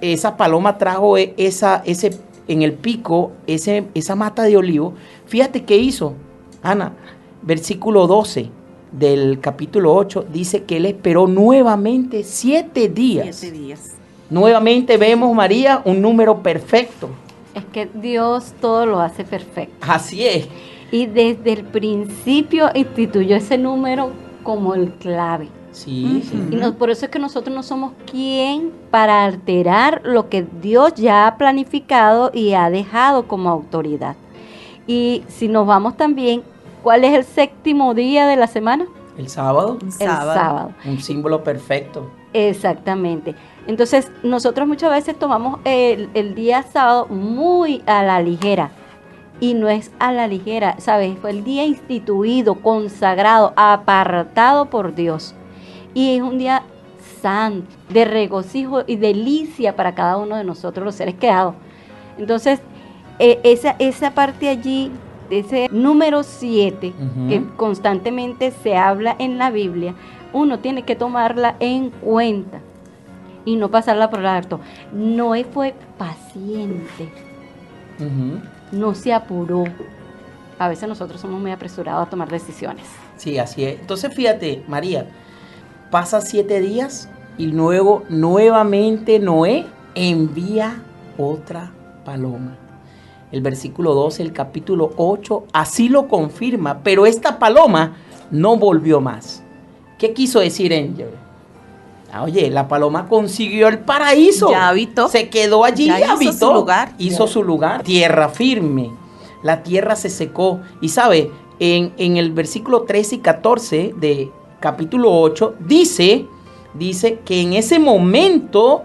esa paloma trajo en el pico, esa mata de olivo, fíjate qué hizo, Ana, versículo 12 del capítulo 8, dice que él esperó nuevamente 7 días. 7 días. Nuevamente vemos, María, un número perfecto. Es que Dios todo lo hace perfecto. Así es. Y desde el principio instituyó ese número como el clave. Sí, sí. Y por eso es que nosotros no somos quien para alterar lo que Dios ya ha planificado y ha dejado como autoridad. Y si nos vamos también, ¿cuál es el 7º día de la semana? El sábado. El sábado. Un símbolo perfecto. Exactamente. Entonces, nosotros muchas veces tomamos el día sábado muy a la ligera. Y no es a la ligera, ¿sabes? Fue el día instituido, consagrado, apartado por Dios. Y es un día santo, de regocijo y delicia para cada uno de nosotros, los seres creados. Entonces, esa parte allí, ese número 7, que constantemente se habla en la Biblia, uno tiene que tomarla en cuenta y no pasarla por alto. Noé fue paciente, no se apuró. A veces nosotros somos muy apresurados a tomar decisiones. Sí, así es. Entonces, fíjate, María, pasa 7 días y luego nuevamente Noé envía otra paloma. El versículo 12, el capítulo 8, así lo confirma, pero esta paloma no volvió más. ¿Qué quiso decir Angel? Oye, la paloma consiguió el paraíso. Ya habitó. Se quedó allí y habitó. Hizo su lugar. Hizo su lugar. Tierra firme. La tierra se secó. Y sabe, en el versículo 13 y 14 de capítulo 8, dice que en ese momento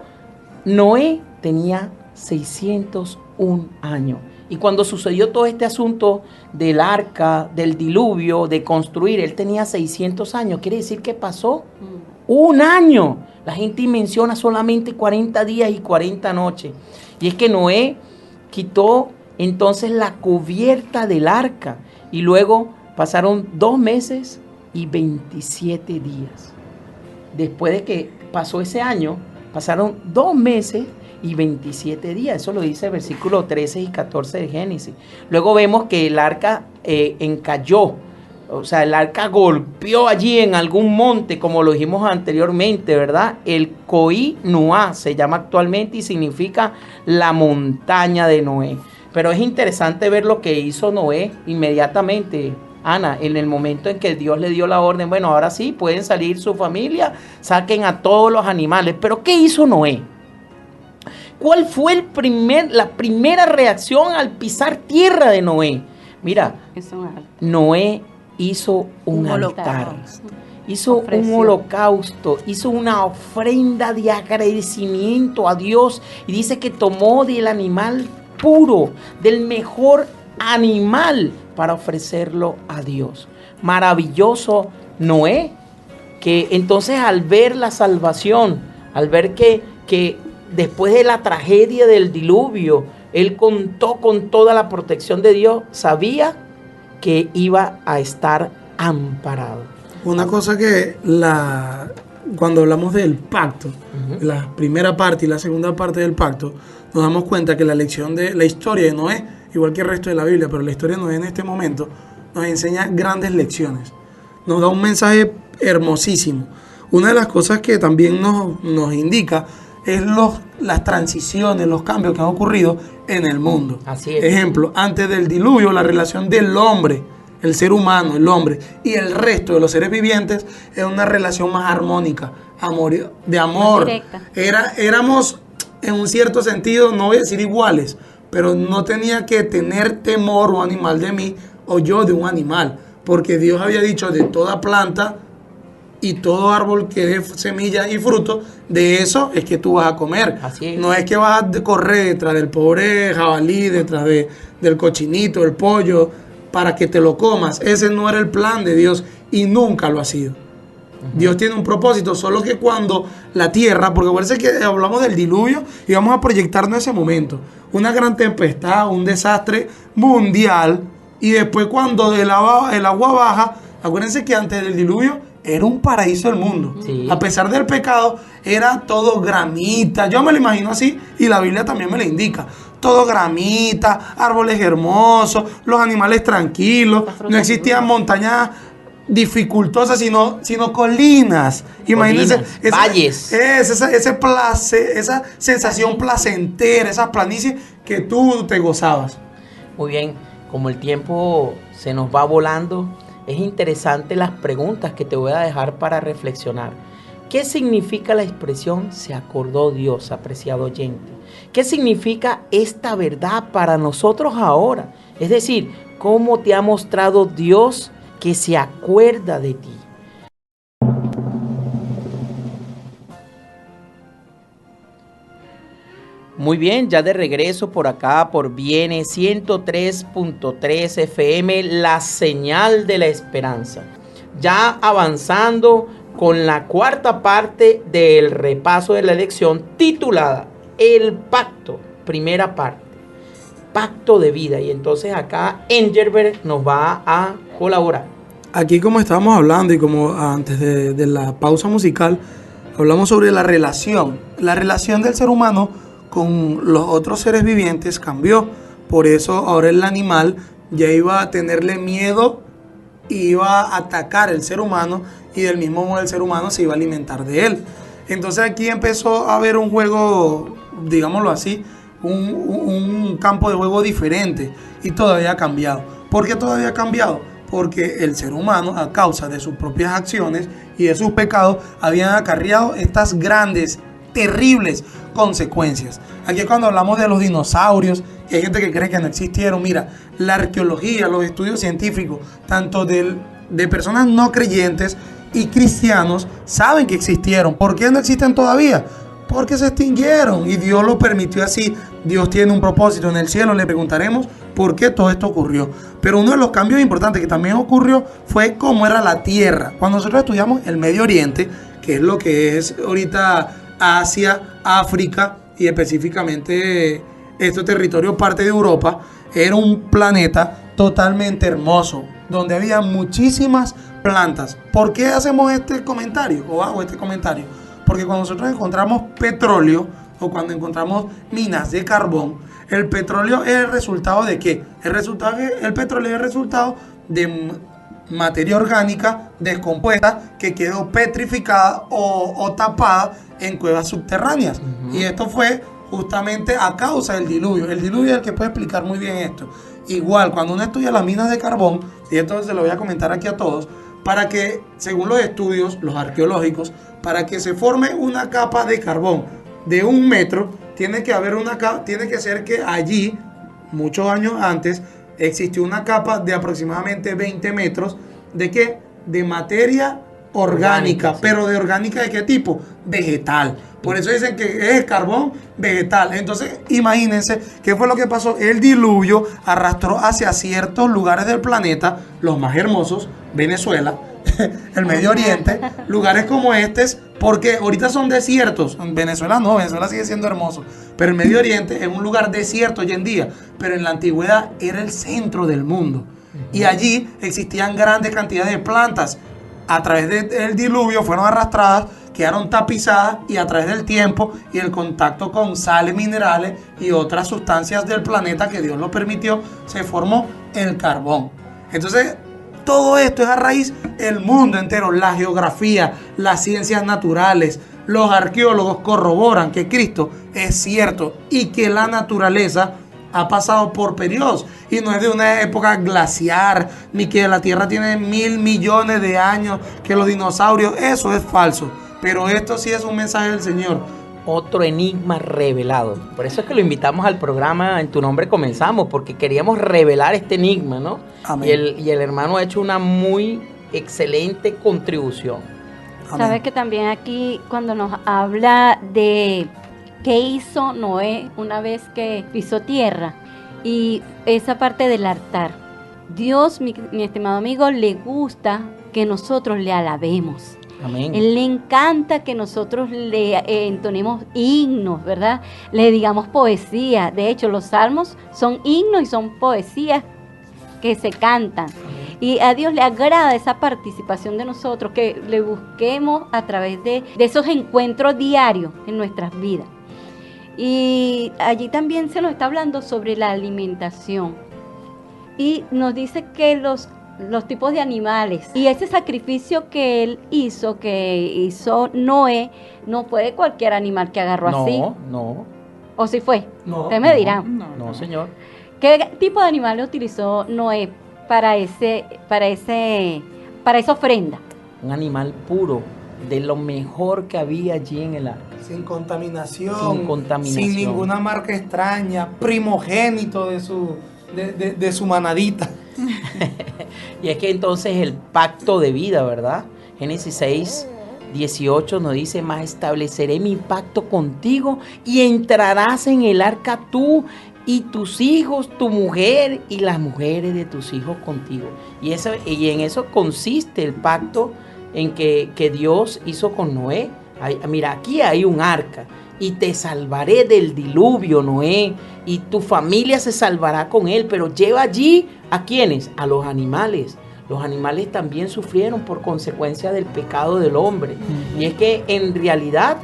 Noé tenía 601 años. Y cuando sucedió todo este asunto del arca, del diluvio, de construir, él tenía 600 años. ¿Quiere decir que pasó? Un año. La gente menciona solamente 40 días y 40 noches. Y es que Noé quitó entonces la cubierta del arca. Y luego pasaron 2 meses y 27 días. Después de que pasó ese año, pasaron 2 meses y 27 días. Eso lo dice el versículo 13 y 14 de Génesis. Luego vemos que el arca encalló. O sea, el arca golpeó allí en algún monte, como lo dijimos anteriormente, ¿verdad? El Koh-i-Noah se llama actualmente y significa la montaña de Noé. Pero es interesante ver lo que hizo Noé inmediatamente, Ana, en el momento en que Dios le dio la orden. Bueno, ahora sí, pueden salir su familia, saquen a todos los animales. Pero ¿qué hizo Noé? ¿Cuál fue la primera reacción al pisar tierra de Noé? Mira, Noé hizo un altar, hizo un holocausto, hizo una ofrenda de agradecimiento a Dios y dice que tomó del animal puro, del mejor animal para ofrecerlo a Dios. Maravilloso Noé, que entonces al ver la salvación, al ver que después de la tragedia del diluvio, él contó con toda la protección de Dios, sabía que iba a estar amparado. Una cosa que cuando hablamos del pacto, la primera parte y la segunda parte del pacto, nos damos cuenta que la lección de la historia de Noé, igual que el resto de la Biblia, pero la historia de Noé en este momento nos enseña grandes lecciones. Nos da un mensaje hermosísimo. Una de las cosas que también nos indica es las transiciones, los cambios que han ocurrido en el mundo. Así es. Ejemplo, antes del diluvio, la relación del hombre, el ser humano, el hombre y el resto de los seres vivientes era una relación más armónica, de amor. Éramos, en un cierto sentido, no voy a decir iguales, pero no tenía que tener temor un animal de mí o yo de un animal, porque Dios había dicho de toda planta y todo árbol que dé semilla y fruto, de eso es que tú vas a comer. Así es. No es que vas a correr detrás del pobre jabalí, detrás del cochinito, del pollo, para que te lo comas. Ese no era el plan de Dios y nunca lo ha sido. Dios tiene un propósito, solo que cuando la tierra, porque parece que hablamos del diluvio y vamos a proyectarnos ese momento, una gran tempestad, un desastre mundial, y después cuando el agua baja, acuérdense que antes del diluvio era un paraíso del mundo. Sí. A pesar del pecado, era todo gramita. Yo me lo imagino así y la Biblia también me lo indica. Todo gramita, árboles hermosos, los animales tranquilos. No existían montañas dificultosas, sino colinas. Imagínense. Valles. Esa sensación placentera, esas planicies que tú te gozabas. Muy bien, como el tiempo se nos va volando, es interesante las preguntas que te voy a dejar para reflexionar. ¿Qué significa la expresión "se acordó Dios", apreciado oyente? ¿Qué significa esta verdad para nosotros ahora? Es decir, ¿cómo te ha mostrado Dios que se acuerda de ti? Muy bien, ya de regreso por acá, por Viene 103.3 FM, la señal de la esperanza. Ya avanzando con la cuarta parte del repaso de la lección titulada El Pacto, primera parte, Pacto de Vida. Y entonces acá Engelbert nos va a colaborar. Aquí, como estábamos hablando y como antes de la pausa musical, hablamos sobre la relación del ser humano con los otros seres vivientes cambió. Por eso ahora el animal ya iba a tenerle miedo y iba a atacar al ser humano, y del mismo modo el ser humano se iba a alimentar de él. Entonces aquí empezó a haber un juego, digámoslo así, un campo de juego diferente, y todavía ha cambiado. ¿Por qué todavía ha cambiado? Porque el ser humano, a causa de sus propias acciones y de sus pecados, habían acarreado estas grandes, terribles consecuencias. Aquí es cuando hablamos de los dinosaurios, y hay gente que cree que no existieron. Mira, la arqueología, los estudios científicos, tanto de personas no creyentes y cristianos, saben que existieron. ¿Por qué no existen todavía? Porque se extinguieron y Dios lo permitió así. Dios tiene un propósito en el cielo. Le preguntaremos por qué todo esto ocurrió. Pero uno de los cambios importantes que también ocurrió fue cómo era la tierra. Cuando nosotros estudiamos el Medio Oriente, que es lo que es ahorita Asia, África y específicamente este territorio, parte de Europa, era un planeta totalmente hermoso, donde había muchísimas plantas. ¿Por qué hacemos este comentario? O hago este comentario. Porque cuando nosotros encontramos petróleo o cuando encontramos minas de carbón, el petróleo es el resultado de ¿qué? El petróleo es el resultado de materia orgánica descompuesta que quedó petrificada o tapada en cuevas subterráneas. Y esto fue justamente a causa del diluvio. El diluvio es el que puede explicar muy bien esto. Igual, cuando uno estudia las minas de carbón, y esto se lo voy a comentar aquí a todos, para que, según los estudios, los arqueológicos, para que se forme una capa de carbón de 1 metro, tiene que ser que allí, muchos años antes, existió una capa de aproximadamente 20 metros, ¿de qué? De materia orgánica, sí. pero ¿de orgánica de qué tipo? Vegetal. Por eso dicen que es carbón vegetal. Entonces, imagínense qué fue lo que pasó. El diluvio arrastró hacia ciertos lugares del planeta, los más hermosos, Venezuela, el Medio Oriente, lugares como estos, porque ahorita son desiertos. En Venezuela no, Venezuela sigue siendo hermoso, pero el Medio Oriente es un lugar desierto hoy en día, pero en la antigüedad era el centro del mundo. Y allí existían grandes cantidades de plantas. A través del diluvio fueron arrastradas, quedaron tapizadas y a través del tiempo y el contacto con sales minerales y otras sustancias del planeta que Dios lo permitió, se formó el carbón. Entonces, todo esto es a raíz del mundo entero, la geografía, las ciencias naturales, los arqueólogos corroboran que Cristo es cierto y que la naturaleza ha pasado por periodos y no es de una época glaciar, ni que la Tierra tiene 1.000 millones de años, que los dinosaurios, eso es falso. Pero esto sí es un mensaje del Señor. Otro enigma revelado. Por eso es que lo invitamos al programa En Tu Nombre Comenzamos, porque queríamos revelar este enigma, ¿no? Amén. Y el hermano ha hecho una muy excelente contribución. Amén. Sabes que también aquí cuando nos habla de qué hizo Noé una vez que pisó tierra y esa parte del altar, Dios, mi estimado amigo, le gusta que nosotros le alabemos. Amén. Él le encanta que nosotros le entonemos himnos, ¿verdad? Le digamos poesía. De hecho, los salmos son himnos y son poesías que se cantan. Y a Dios le agrada esa participación de nosotros, que le busquemos a través de esos encuentros diarios en nuestras vidas. Y allí también se nos está hablando sobre la alimentación. Y nos dice que los tipos de animales y ese sacrificio que hizo Noé, no fue de cualquier animal que agarró así. No. ¿O si fue? No, Ustedes me dirán. No, señor. ¿Qué tipo de animal utilizó Noé para esa ofrenda? Un animal puro, de lo mejor que había allí en el arca. Sin contaminación. Sin ninguna marca extraña, primogénito de su manadita. Y es que entonces el pacto de vida, ¿verdad? Génesis 6, 18 nos dice: más estableceré mi pacto contigo y entrarás en el arca tú y tus hijos, tu mujer y las mujeres de tus hijos contigo. Y en eso consiste el pacto en que Dios hizo con Noé. Mira, aquí hay un arca y te salvaré del diluvio, Noé, y tu familia se salvará con él, pero lleva allí ¿a quiénes? A los animales. Los animales también sufrieron por consecuencia del pecado del hombre. Y es que en realidad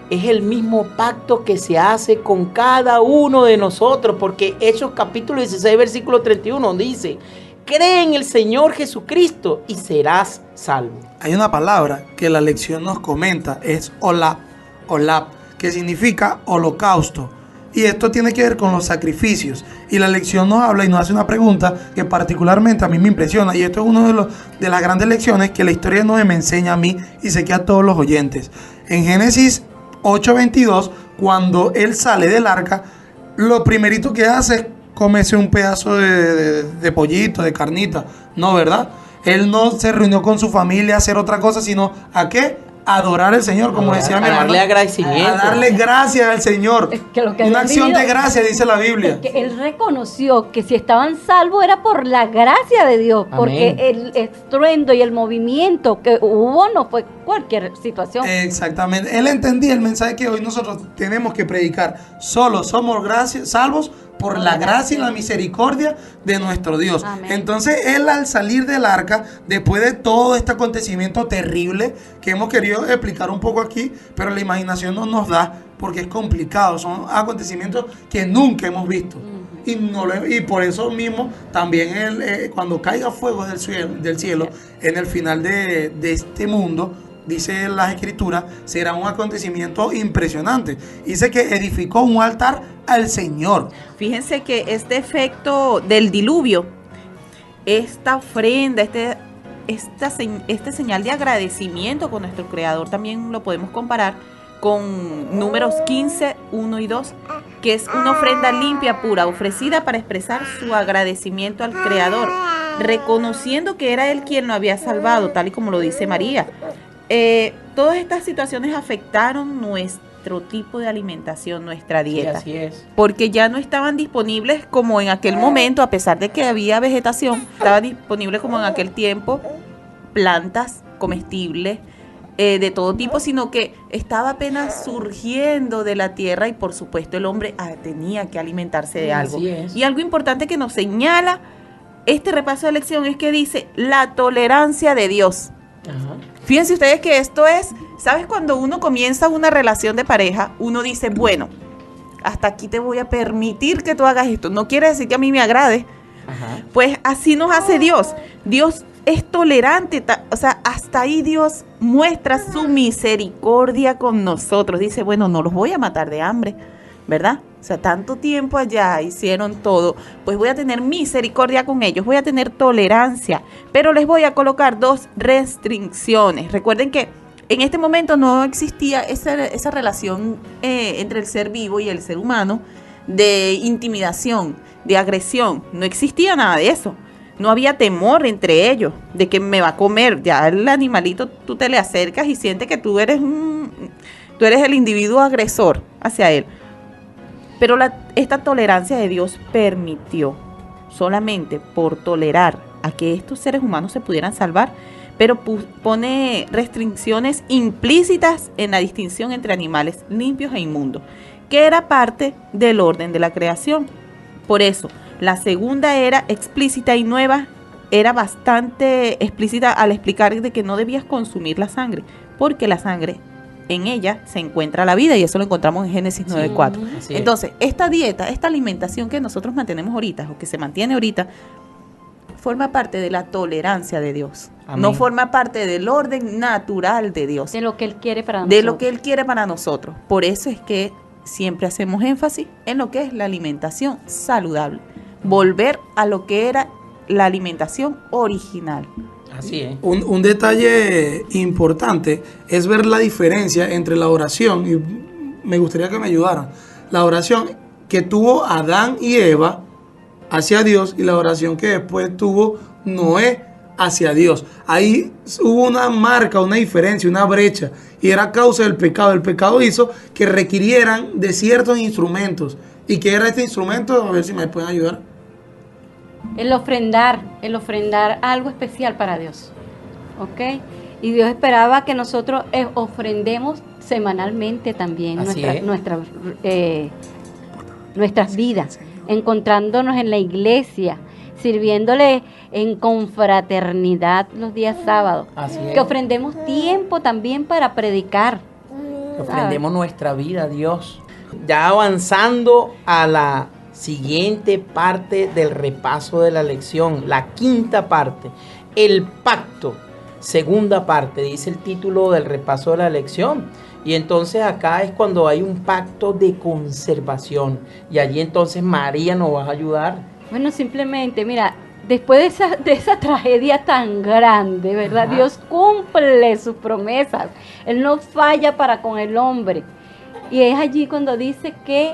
es el mismo pacto que se hace con cada uno de nosotros, porque Hechos capítulo 16, versículo 31 dice: cree en el Señor Jesucristo y serás salvo. Hay una palabra que la lección nos comenta, es olap, que significa holocausto. Y esto tiene que ver con los sacrificios. Y la lección nos habla y nos hace una pregunta que particularmente a mí me impresiona. Y esto es una de las grandes lecciones que la historia de Noé me enseña a mí y sé que a todos los oyentes. En Génesis 8:22, cuando él sale del arca, lo primerito que hace es comerse un pedazo de pollito, de carnita. No, ¿verdad? Él no se reunió con su familia a hacer otra cosa, sino ¿a qué? adorar al Señor, como decía mi hermano. Darle agradecimiento. A darle gracias al Señor. Es que lo que Una habían acción vivido- de gracia, dice la Biblia. Que él reconoció que si estaban salvos era por la gracia de Dios, Amén. porque el estruendo y el movimiento que hubo no fue cualquier situación. Exactamente. Él entendía el mensaje que hoy nosotros tenemos que predicar. Solo somos salvos por la gracia y la misericordia de nuestro Dios. Amén. Entonces él, al salir del arca, después de todo este acontecimiento terrible que hemos querido explicar un poco aquí, pero la imaginación no nos da porque es complicado, son acontecimientos que nunca hemos visto. Y por eso mismo también cuando caiga fuego del cielo en el final de este mundo, dice las escrituras, será un acontecimiento impresionante. Dice que edificó un altar al Señor. Fíjense que este efecto del diluvio, esta ofrenda, este señal de agradecimiento con nuestro Creador, también lo podemos comparar con Números 15, 1 y 2, que es una ofrenda limpia, pura, ofrecida para expresar su agradecimiento al Creador, reconociendo que era Él quien lo había salvado, tal y como lo dice María. Todas estas situaciones afectaron nuestro tipo de alimentación, nuestra dieta. Sí, así es. Porque ya no estaban disponibles como en aquel momento, a pesar de que había vegetación, estaba disponible como en aquel tiempo plantas comestibles de todo tipo, sino que estaba apenas surgiendo de la tierra y por supuesto el hombre tenía que alimentarse de algo. Así es. Y algo importante que nos señala este repaso de lección es que dice la tolerancia de Dios. Ajá. Fíjense ustedes que esto es, ¿sabes? Cuando uno comienza una relación de pareja, uno dice, bueno, hasta aquí te voy a permitir que tú hagas esto. No quiere decir que a mí me agrade. Ajá. Pues así nos hace Dios. Dios es tolerante, o sea, hasta ahí Dios muestra su misericordia con nosotros. Dice, bueno, no los voy a matar de hambre, ¿verdad? O sea, tanto tiempo allá hicieron todo, pues voy a tener misericordia con ellos, voy a tener tolerancia, pero les voy a colocar 2 restricciones. Recuerden que en este momento no existía esa relación entre el ser vivo y el ser humano de intimidación, de agresión. No existía nada de eso. No había temor entre ellos de que me va a comer. Ya el animalito, tú te le acercas y sientes que tú eres el individuo agresor hacia él. Pero esta tolerancia de Dios permitió, solamente por tolerar a que estos seres humanos se pudieran salvar, pero pone restricciones implícitas en la distinción entre animales limpios e inmundos, que era parte del orden de la creación. Por eso, la segunda era explícita y nueva, era bastante explícita al explicar de que no debías consumir la sangre, porque la sangre, en ella se encuentra la vida, y eso lo encontramos en Génesis 9:4. así es. Entonces, esta dieta, esta alimentación que nosotros mantenemos ahorita, o que se mantiene ahorita, forma parte de la tolerancia de Dios. Amén. No forma parte del orden natural de Dios, De lo que Él quiere para nosotros. de lo que Él quiere para nosotros. Por eso es que siempre hacemos énfasis en lo que es la alimentación saludable. Volver a lo que era la alimentación original. Así es. Un detalle importante es ver la diferencia entre la oración, y me gustaría que me ayudaran, la oración que tuvo Adán y Eva hacia Dios y la oración que después tuvo Noé hacia Dios. Ahí hubo una marca, una diferencia, una brecha, y era causa del pecado. El pecado hizo que requirieran de ciertos instrumentos. ¿Y qué era este instrumento? A ver si me pueden ayudar. El ofrendar algo especial para Dios, ¿ok? Y Dios esperaba que nosotros ofrendemos semanalmente también Así es. nuestras vidas, encontrándonos en la iglesia, sirviéndole en confraternidad los días sábados, Así es. que ofrendemos tiempo también para predicar. Que ofrendemos nuestra vida a Dios. Ya avanzando a la siguiente parte del repaso de la lección, la quinta parte, el pacto, segunda parte, dice el título del repaso de la lección. Y entonces acá es cuando hay un pacto de conservación. Y allí entonces María nos va a ayudar. Bueno, simplemente, mira, después de esa tragedia tan grande, ¿verdad? Ajá. Dios cumple sus promesas. Él no falla para con el hombre. Y es allí cuando dice que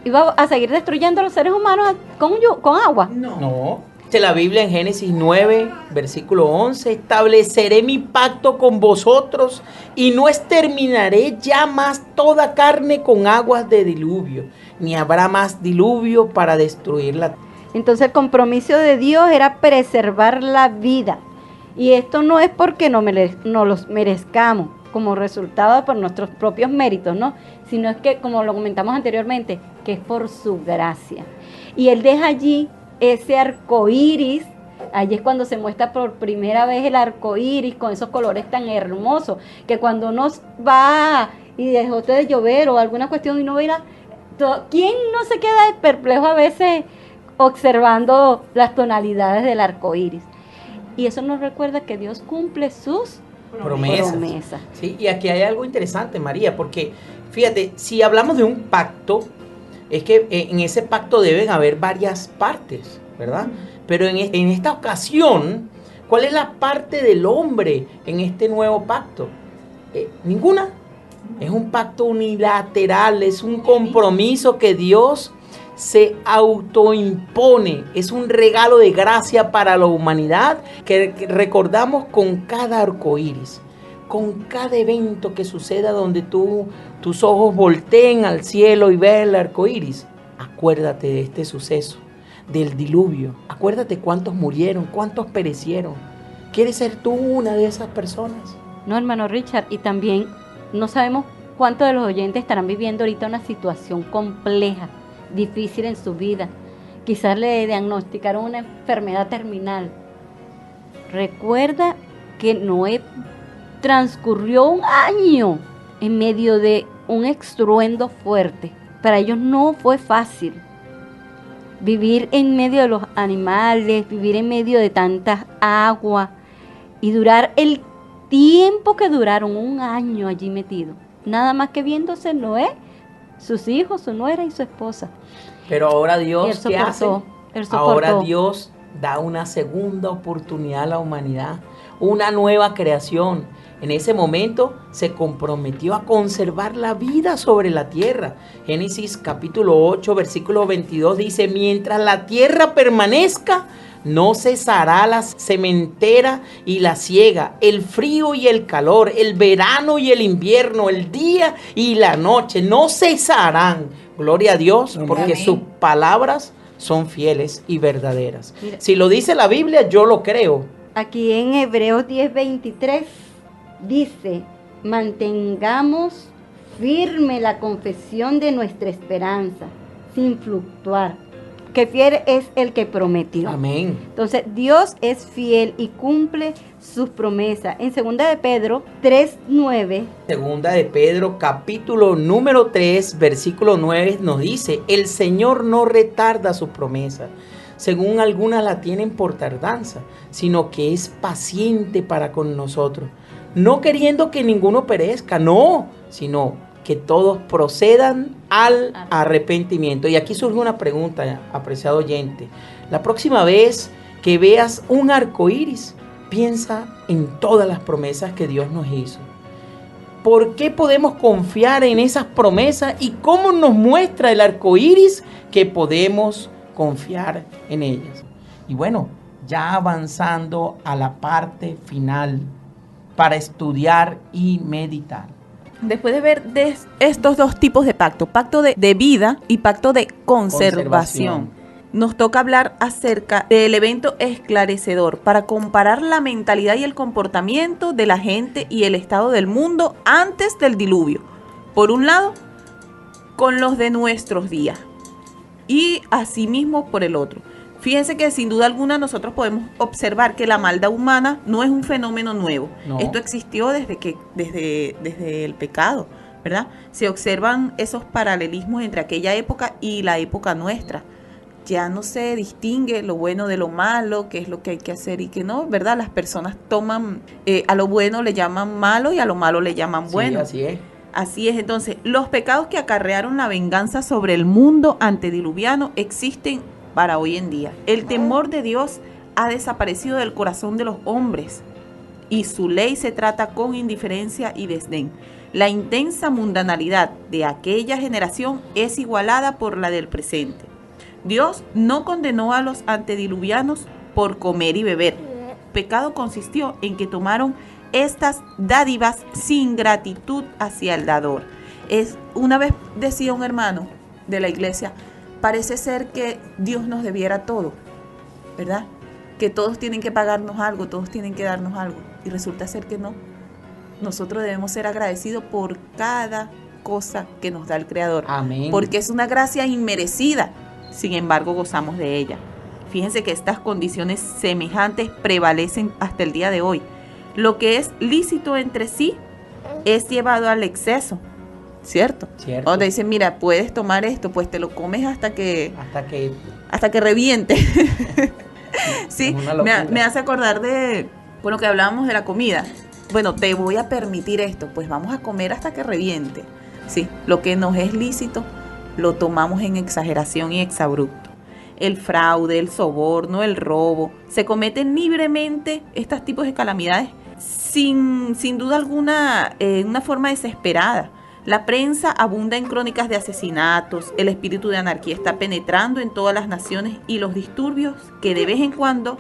iba a seguir destruyendo a los seres humanos con agua. No. Dice la Biblia en Génesis 9, versículo 11, estableceré mi pacto con vosotros y no exterminaré ya más toda carne con aguas de diluvio, ni habrá más diluvio para destruirla. Entonces el compromiso de Dios era preservar la vida. Y esto no es porque no los merezcamos como resultado por nuestros propios méritos, ¿no? Sino es que, como lo comentamos anteriormente, que es por su gracia. Y Él deja allí ese arco iris. Allí es cuando se muestra por primera vez el arco iris con esos colores tan hermosos, que cuando uno va y dejó de llover o alguna cuestión y uno mira, ¿quién no se queda perplejo a veces observando las tonalidades del arco iris? Y eso nos recuerda que Dios cumple sus promesas. Sí, y aquí hay algo interesante, María, porque fíjate, si hablamos de un pacto, es que en ese pacto deben haber varias partes, ¿verdad? Pero en esta ocasión, ¿cuál es la parte del hombre en este nuevo pacto? Ninguna. Es un pacto unilateral, es un compromiso que Dios se autoimpone, es un regalo de gracia para la humanidad que recordamos con cada arcoíris, con cada evento que suceda donde tus ojos volteen al cielo y vean el arcoíris. Acuérdate de este suceso, del diluvio. Acuérdate cuántos murieron, cuántos perecieron. ¿Quieres ser tú una de esas personas? No, hermano Richard, y también no sabemos cuántos de los oyentes estarán viviendo ahorita una situación compleja, difícil en su vida. Quizás le diagnosticaron una enfermedad terminal. Recuerda que Noé transcurrió un año en medio de un estruendo fuerte. Para ellos no fue fácil vivir en medio de los animales, vivir en medio de tanta agua y durar el tiempo que duraron, un año allí metido. Nada más que viéndose Noé, sus hijos, su nuera y su esposa. Pero ahora Dios, ¿qué hace? Él soportó. Ahora Dios da una segunda oportunidad a la humanidad, una nueva creación. En ese momento se comprometió a conservar la vida sobre la tierra. Génesis capítulo 8, versículo 22 dice, mientras la tierra permanezca, no cesará la sementera y la siega, el frío y el calor, el verano y el invierno, el día y la noche, no cesarán. Gloria a Dios, porque sus palabras son fieles y verdaderas. Mira, si lo dice la Biblia, yo lo creo. Aquí en Hebreos 10:23 dice, mantengamos firme la confesión de nuestra esperanza, sin fluctuar, que fiel es el que prometió. Amén. Entonces, Dios es fiel y cumple sus promesas. En 2 de Pedro 3:9. 2 de Pedro, capítulo número 3, versículo 9, nos dice, el Señor no retarda sus promesas, según algunas la tienen por tardanza, sino que es paciente para con nosotros, no queriendo que ninguno perezca, no, sino que todos procedan al arrepentimiento. Y aquí surge una pregunta, apreciado oyente. La próxima vez que veas un arco iris, piensa en todas las promesas que Dios nos hizo. ¿Por qué podemos confiar en esas promesas y cómo nos muestra el arco iris que podemos confiar en ellas? Y bueno, ya avanzando a la parte final para estudiar y meditar. Después de ver estos dos tipos de pacto de vida y pacto de conservación, nos toca hablar acerca del evento esclarecedor para comparar la mentalidad y el comportamiento de la gente y el estado del mundo antes del diluvio. Por un lado, con los de nuestros días y asimismo por el otro. Fíjense que sin duda alguna nosotros podemos observar que la maldad humana no es un fenómeno nuevo. No. Esto existió desde el pecado, ¿verdad? Se observan esos paralelismos entre aquella época y la época nuestra. Ya no se distingue lo bueno de lo malo, qué es lo que hay que hacer y qué no, ¿verdad? Las personas toman, a lo bueno le llaman malo y a lo malo le llaman bueno. Sí, así es. Así es, entonces, los pecados que acarrearon la venganza sobre el mundo antediluviano existen para hoy en día. El temor de Dios ha desaparecido del corazón de los hombres y su ley se trata con indiferencia y desdén. La intensa mundanalidad de aquella generación es igualada por la del presente. Dios no condenó a los antediluvianos por comer y beber. Pecado consistió en que tomaron estas dádivas sin gratitud hacia el dador. Una vez decía un hermano de la iglesia, parece ser que Dios nos debiera todo, ¿verdad? Que todos tienen que pagarnos algo, todos tienen que darnos algo. Y resulta ser que no. Nosotros debemos ser agradecidos por cada cosa que nos da el Creador. Amén. Porque es una gracia inmerecida. Sin embargo, gozamos de ella. Fíjense que estas condiciones semejantes prevalecen hasta el día de hoy. Lo que es lícito entre sí es llevado al exceso, ¿cierto? Cierto. Donde dicen, mira, puedes tomar esto, pues te lo comes hasta que reviente. Sí, me hace acordar de, bueno, que hablábamos de la comida. Bueno, te voy a permitir esto, pues vamos a comer hasta que reviente. Sí, lo que nos es lícito lo tomamos en exageración y exabrupto. El fraude, el soborno, el robo, se cometen libremente estos tipos de calamidades sin duda alguna, una forma desesperada. La prensa abunda en crónicas de asesinatos, el espíritu de anarquía está penetrando en todas las naciones y los disturbios que de vez en cuando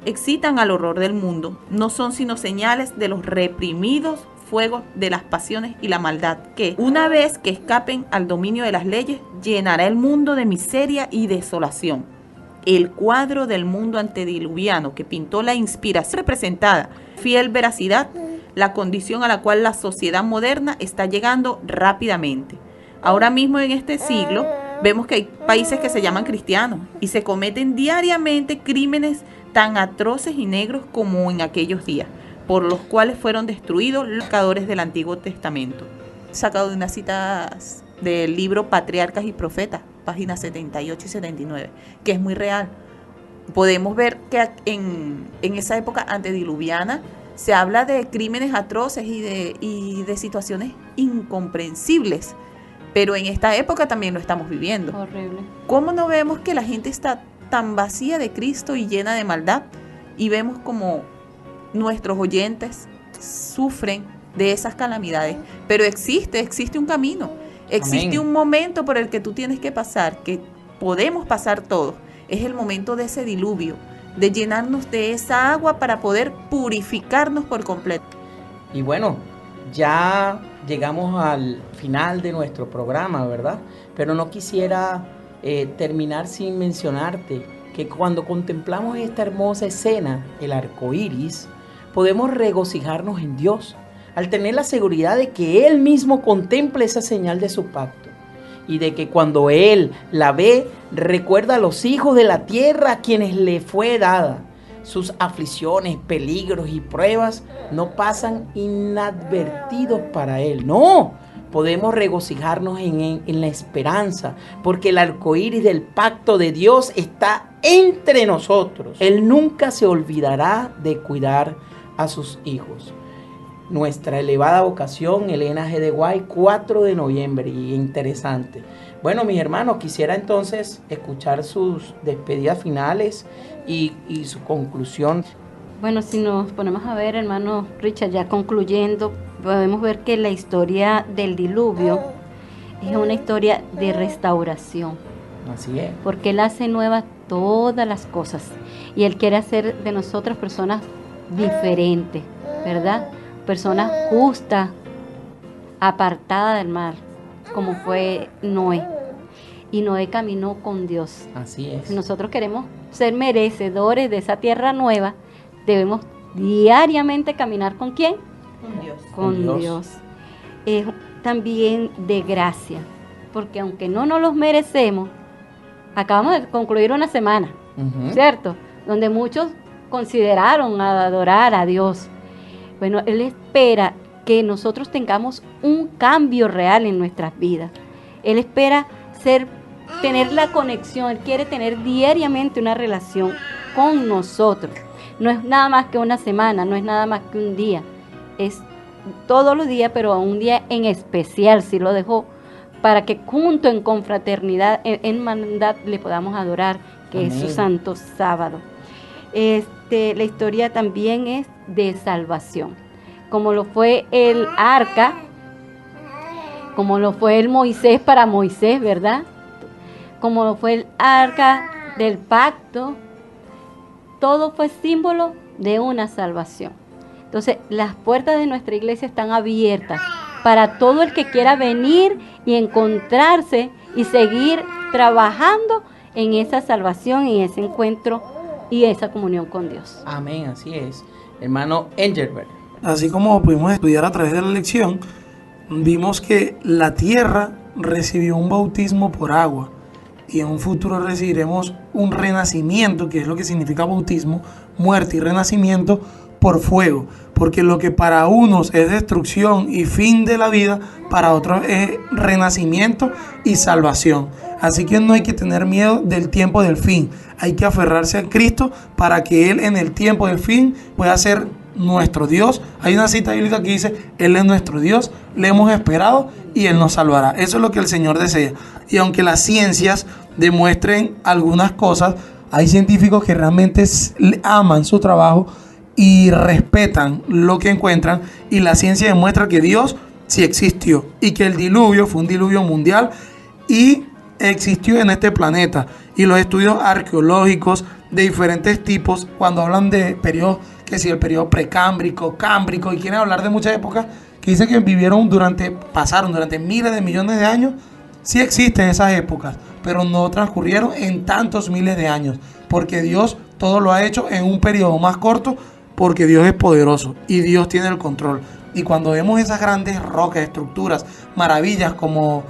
excitan al horror del mundo no son sino señales de los reprimidos fuegos de las pasiones y la maldad que, una vez que escapen al dominio de las leyes, llenará el mundo de miseria y desolación. El cuadro del mundo antediluviano que pintó la inspiración representada, fiel veracidad, la condición a la cual la sociedad moderna está llegando rápidamente. Ahora mismo en este siglo vemos que hay países que se llaman cristianos y se cometen diariamente crímenes tan atroces y negros como en aquellos días, por los cuales fueron destruidos los pecadores del Antiguo Testamento. Sacado de unas citas del libro Patriarcas y Profetas, páginas 78 y 79, que es muy real. Podemos ver que en esa época antediluviana se habla de crímenes atroces y de situaciones incomprensibles, pero en esta época también lo estamos viviendo. Horrible. ¿Cómo no vemos que la gente está tan vacía de Cristo y llena de maldad? Y vemos como nuestros oyentes sufren de esas calamidades, pero existe un camino, existe Amén. Un momento por el que tú tienes que pasar, que podemos pasar todos, es el momento de ese diluvio, de llenarnos de esa agua para poder purificarnos por completo. Y bueno, ya llegamos al final de nuestro programa, ¿verdad? Pero no quisiera terminar sin mencionarte que cuando contemplamos esta hermosa escena, el arco iris, podemos regocijarnos en Dios, al tener la seguridad de que Él mismo contempla esa señal de su pacto y de que cuando Él la ve, recuerda a los hijos de la tierra a quienes le fue dada. Sus aflicciones, peligros y pruebas no pasan inadvertidos para Él. No, podemos regocijarnos en la esperanza, porque el arco iris del pacto de Dios está entre nosotros. Él nunca se olvidará de cuidar a sus hijos. Nuestra elevada vocación, Elena G. de Guay, 4 de noviembre, y interesante. Bueno, mis hermanos, quisiera entonces escuchar sus despedidas finales y su conclusión. Bueno, si nos ponemos a ver, hermano Richard, ya concluyendo, podemos ver que la historia del diluvio es una historia de restauración. Así es. Porque Él hace nuevas todas las cosas y Él quiere hacer de nosotras personas diferentes, ¿verdad? Personas justas, apartadas del mal, como fue Noé. Y Noé caminó con Dios. Así es. Si nosotros queremos ser merecedores de esa tierra nueva, debemos diariamente caminar ¿con quién? Con Dios. Con Dios. Es también de gracia, porque aunque no nos los merecemos, acabamos de concluir una semana, ¿cierto? Donde muchos consideraron adorar a Dios. Bueno, Él espera que nosotros tengamos un cambio real en nuestras vidas. Él espera tener la conexión, Él quiere tener diariamente una relación con nosotros. No es nada más que una semana, no es nada más que un día. Es todos los días, pero un día en especial, si lo dejó, para que junto en confraternidad, en hermandad, le podamos adorar, que Amén. Es su santo sábado. La historia también es de salvación, como lo fue el arca, como lo fue el Moisés para Moisés, ¿verdad? Como lo fue el arca del pacto, todo fue símbolo de una salvación. Entonces, las puertas de nuestra iglesia están abiertas para todo el que quiera venir y encontrarse y seguir trabajando en esa salvación, en ese encuentro y esa comunión con Dios. Amén, así es. Hermano Engelbert. Así como pudimos estudiar a través de la lección, vimos que la tierra recibió un bautismo por agua y en un futuro recibiremos un renacimiento, que es lo que significa bautismo, muerte y renacimiento por fuego, porque lo que para unos es destrucción y fin de la vida, para otros es renacimiento y salvación. Así que no hay que tener miedo del tiempo del fin, hay que aferrarse a Cristo para que Él en el tiempo del fin pueda ser nuestro Dios. Hay una cita bíblica que dice: Él es nuestro Dios, le hemos esperado y Él nos salvará. Eso es lo que el Señor desea. Y aunque las ciencias demuestren algunas cosas, hay científicos que realmente aman su trabajo y respetan lo que encuentran, y la ciencia demuestra que Dios sí existió y que el diluvio fue un diluvio mundial y existió en este planeta. Y los estudios arqueológicos de diferentes tipos, cuando hablan de periodos, que si el periodo precámbrico, cámbrico, y quieren hablar de muchas épocas, que dicen que pasaron durante miles de millones de años, sí existen esas épocas, pero no transcurrieron en tantos miles de años, porque Dios todo lo ha hecho en un periodo más corto, porque Dios es poderoso y Dios tiene el control. Y cuando vemos esas grandes rocas, estructuras, maravillas, como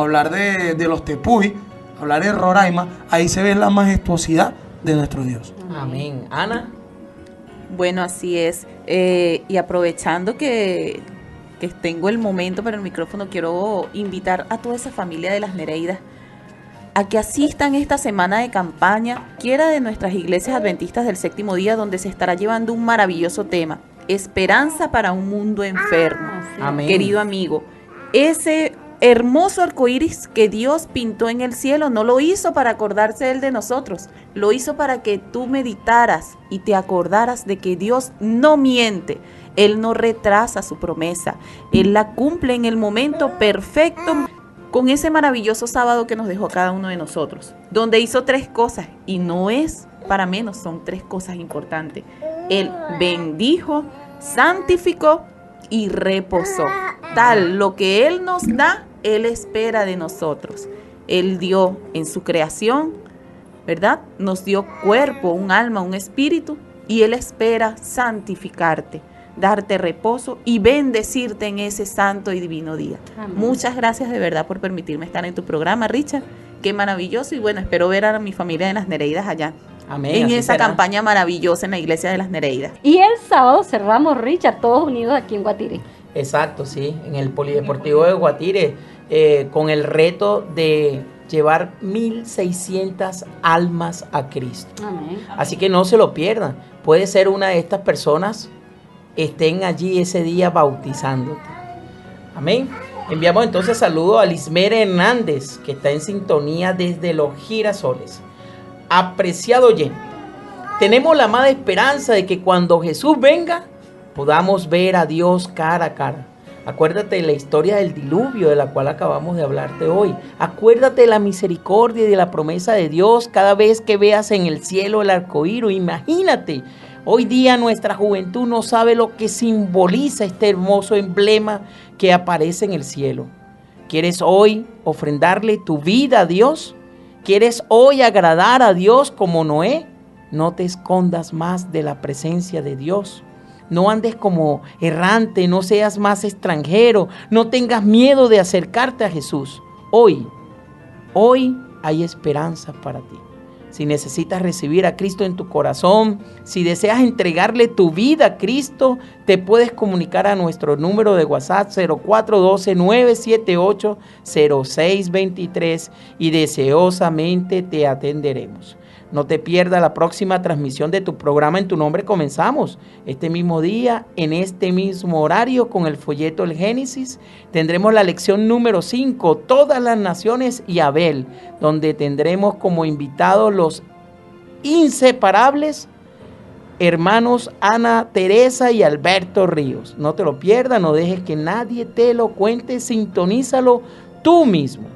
hablar de los tepuy, hablar de Roraima, ahí se ve la majestuosidad de nuestro Dios. Amén. Ana. Bueno, así es. Y aprovechando que tengo el momento para el micrófono, quiero invitar a toda esa familia de las Nereidas a que asistan esta semana de campaña, quiera de nuestras iglesias adventistas del séptimo día, donde se estará llevando un maravilloso tema: esperanza para un mundo enfermo. Amén. Querido amigo, ese hermoso arcoíris que Dios pintó en el cielo no lo hizo para acordarse Él de nosotros, lo hizo para que tú meditaras y te acordaras de que Dios no miente. Él no retrasa su promesa, Él la cumple en el momento perfecto, con ese maravilloso sábado que nos dejó a cada uno de nosotros, donde hizo 3 cosas, y no es para menos, son 3 cosas importantes. Él bendijo, santificó y reposó. Tal lo que Él nos da, Él espera de nosotros. Él dio en su creación, ¿verdad? Nos dio cuerpo, un alma, un espíritu, y Él espera santificarte, darte reposo y bendecirte en ese santo y divino día. Amén. Muchas gracias de verdad por permitirme estar en tu programa, Richard. Qué maravilloso, y bueno, espero ver a mi familia de las Nereidas allá. Amén. En así esa será. campaña maravillosa en la iglesia de las Nereidas. Y el sábado cerramos, Richard, todos unidos aquí en Guatire. Exacto, sí, en el Polideportivo de Guatire, con el reto de llevar 1,600 almas a Cristo. Amén. Así que no se lo pierdan. Puede ser una de estas personas, estén allí ese día bautizándote. Amén. Enviamos entonces saludos a Lismere Hernández, que está en sintonía desde Los Girasoles. Apreciado oyente, tenemos la amada esperanza de que cuando Jesús venga, podamos ver a Dios cara a cara. Acuérdate de la historia del diluvio de la cual acabamos de hablarte hoy. Acuérdate de la misericordia y de la promesa de Dios cada vez que veas en el cielo el arcoíris. Imagínate, hoy día nuestra juventud no sabe lo que simboliza este hermoso emblema que aparece en el cielo. ¿Quieres hoy ofrendarle tu vida a Dios? ¿Quieres hoy agradar a Dios como Noé? No te escondas más de la presencia de Dios. No andes como errante, no seas más extranjero, no tengas miedo de acercarte a Jesús. Hoy hay esperanza para ti. Si necesitas recibir a Cristo en tu corazón, si deseas entregarle tu vida a Cristo, te puedes comunicar a nuestro número de WhatsApp 0412-978-0623 y deseosamente te atenderemos. No te pierdas la próxima transmisión de tu programa En tu Nombre Comenzamos. Este mismo día, en este mismo horario, con el folleto El Génesis, tendremos la lección número 5, Todas las Naciones y Abel, donde tendremos como invitados los inseparables hermanos Ana Teresa y Alberto Ríos. No te lo pierdas, no dejes que nadie te lo cuente, sintonízalo tú mismo.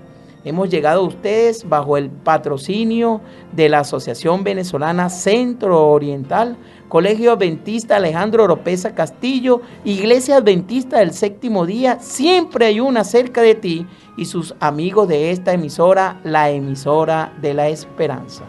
Hemos llegado a ustedes bajo el patrocinio de la Asociación Venezolana Centro Oriental, Colegio Adventista Alejandro Oropesa Castillo, Iglesia Adventista del Séptimo Día, siempre hay una cerca de ti, y sus amigos de esta emisora, la emisora de la esperanza.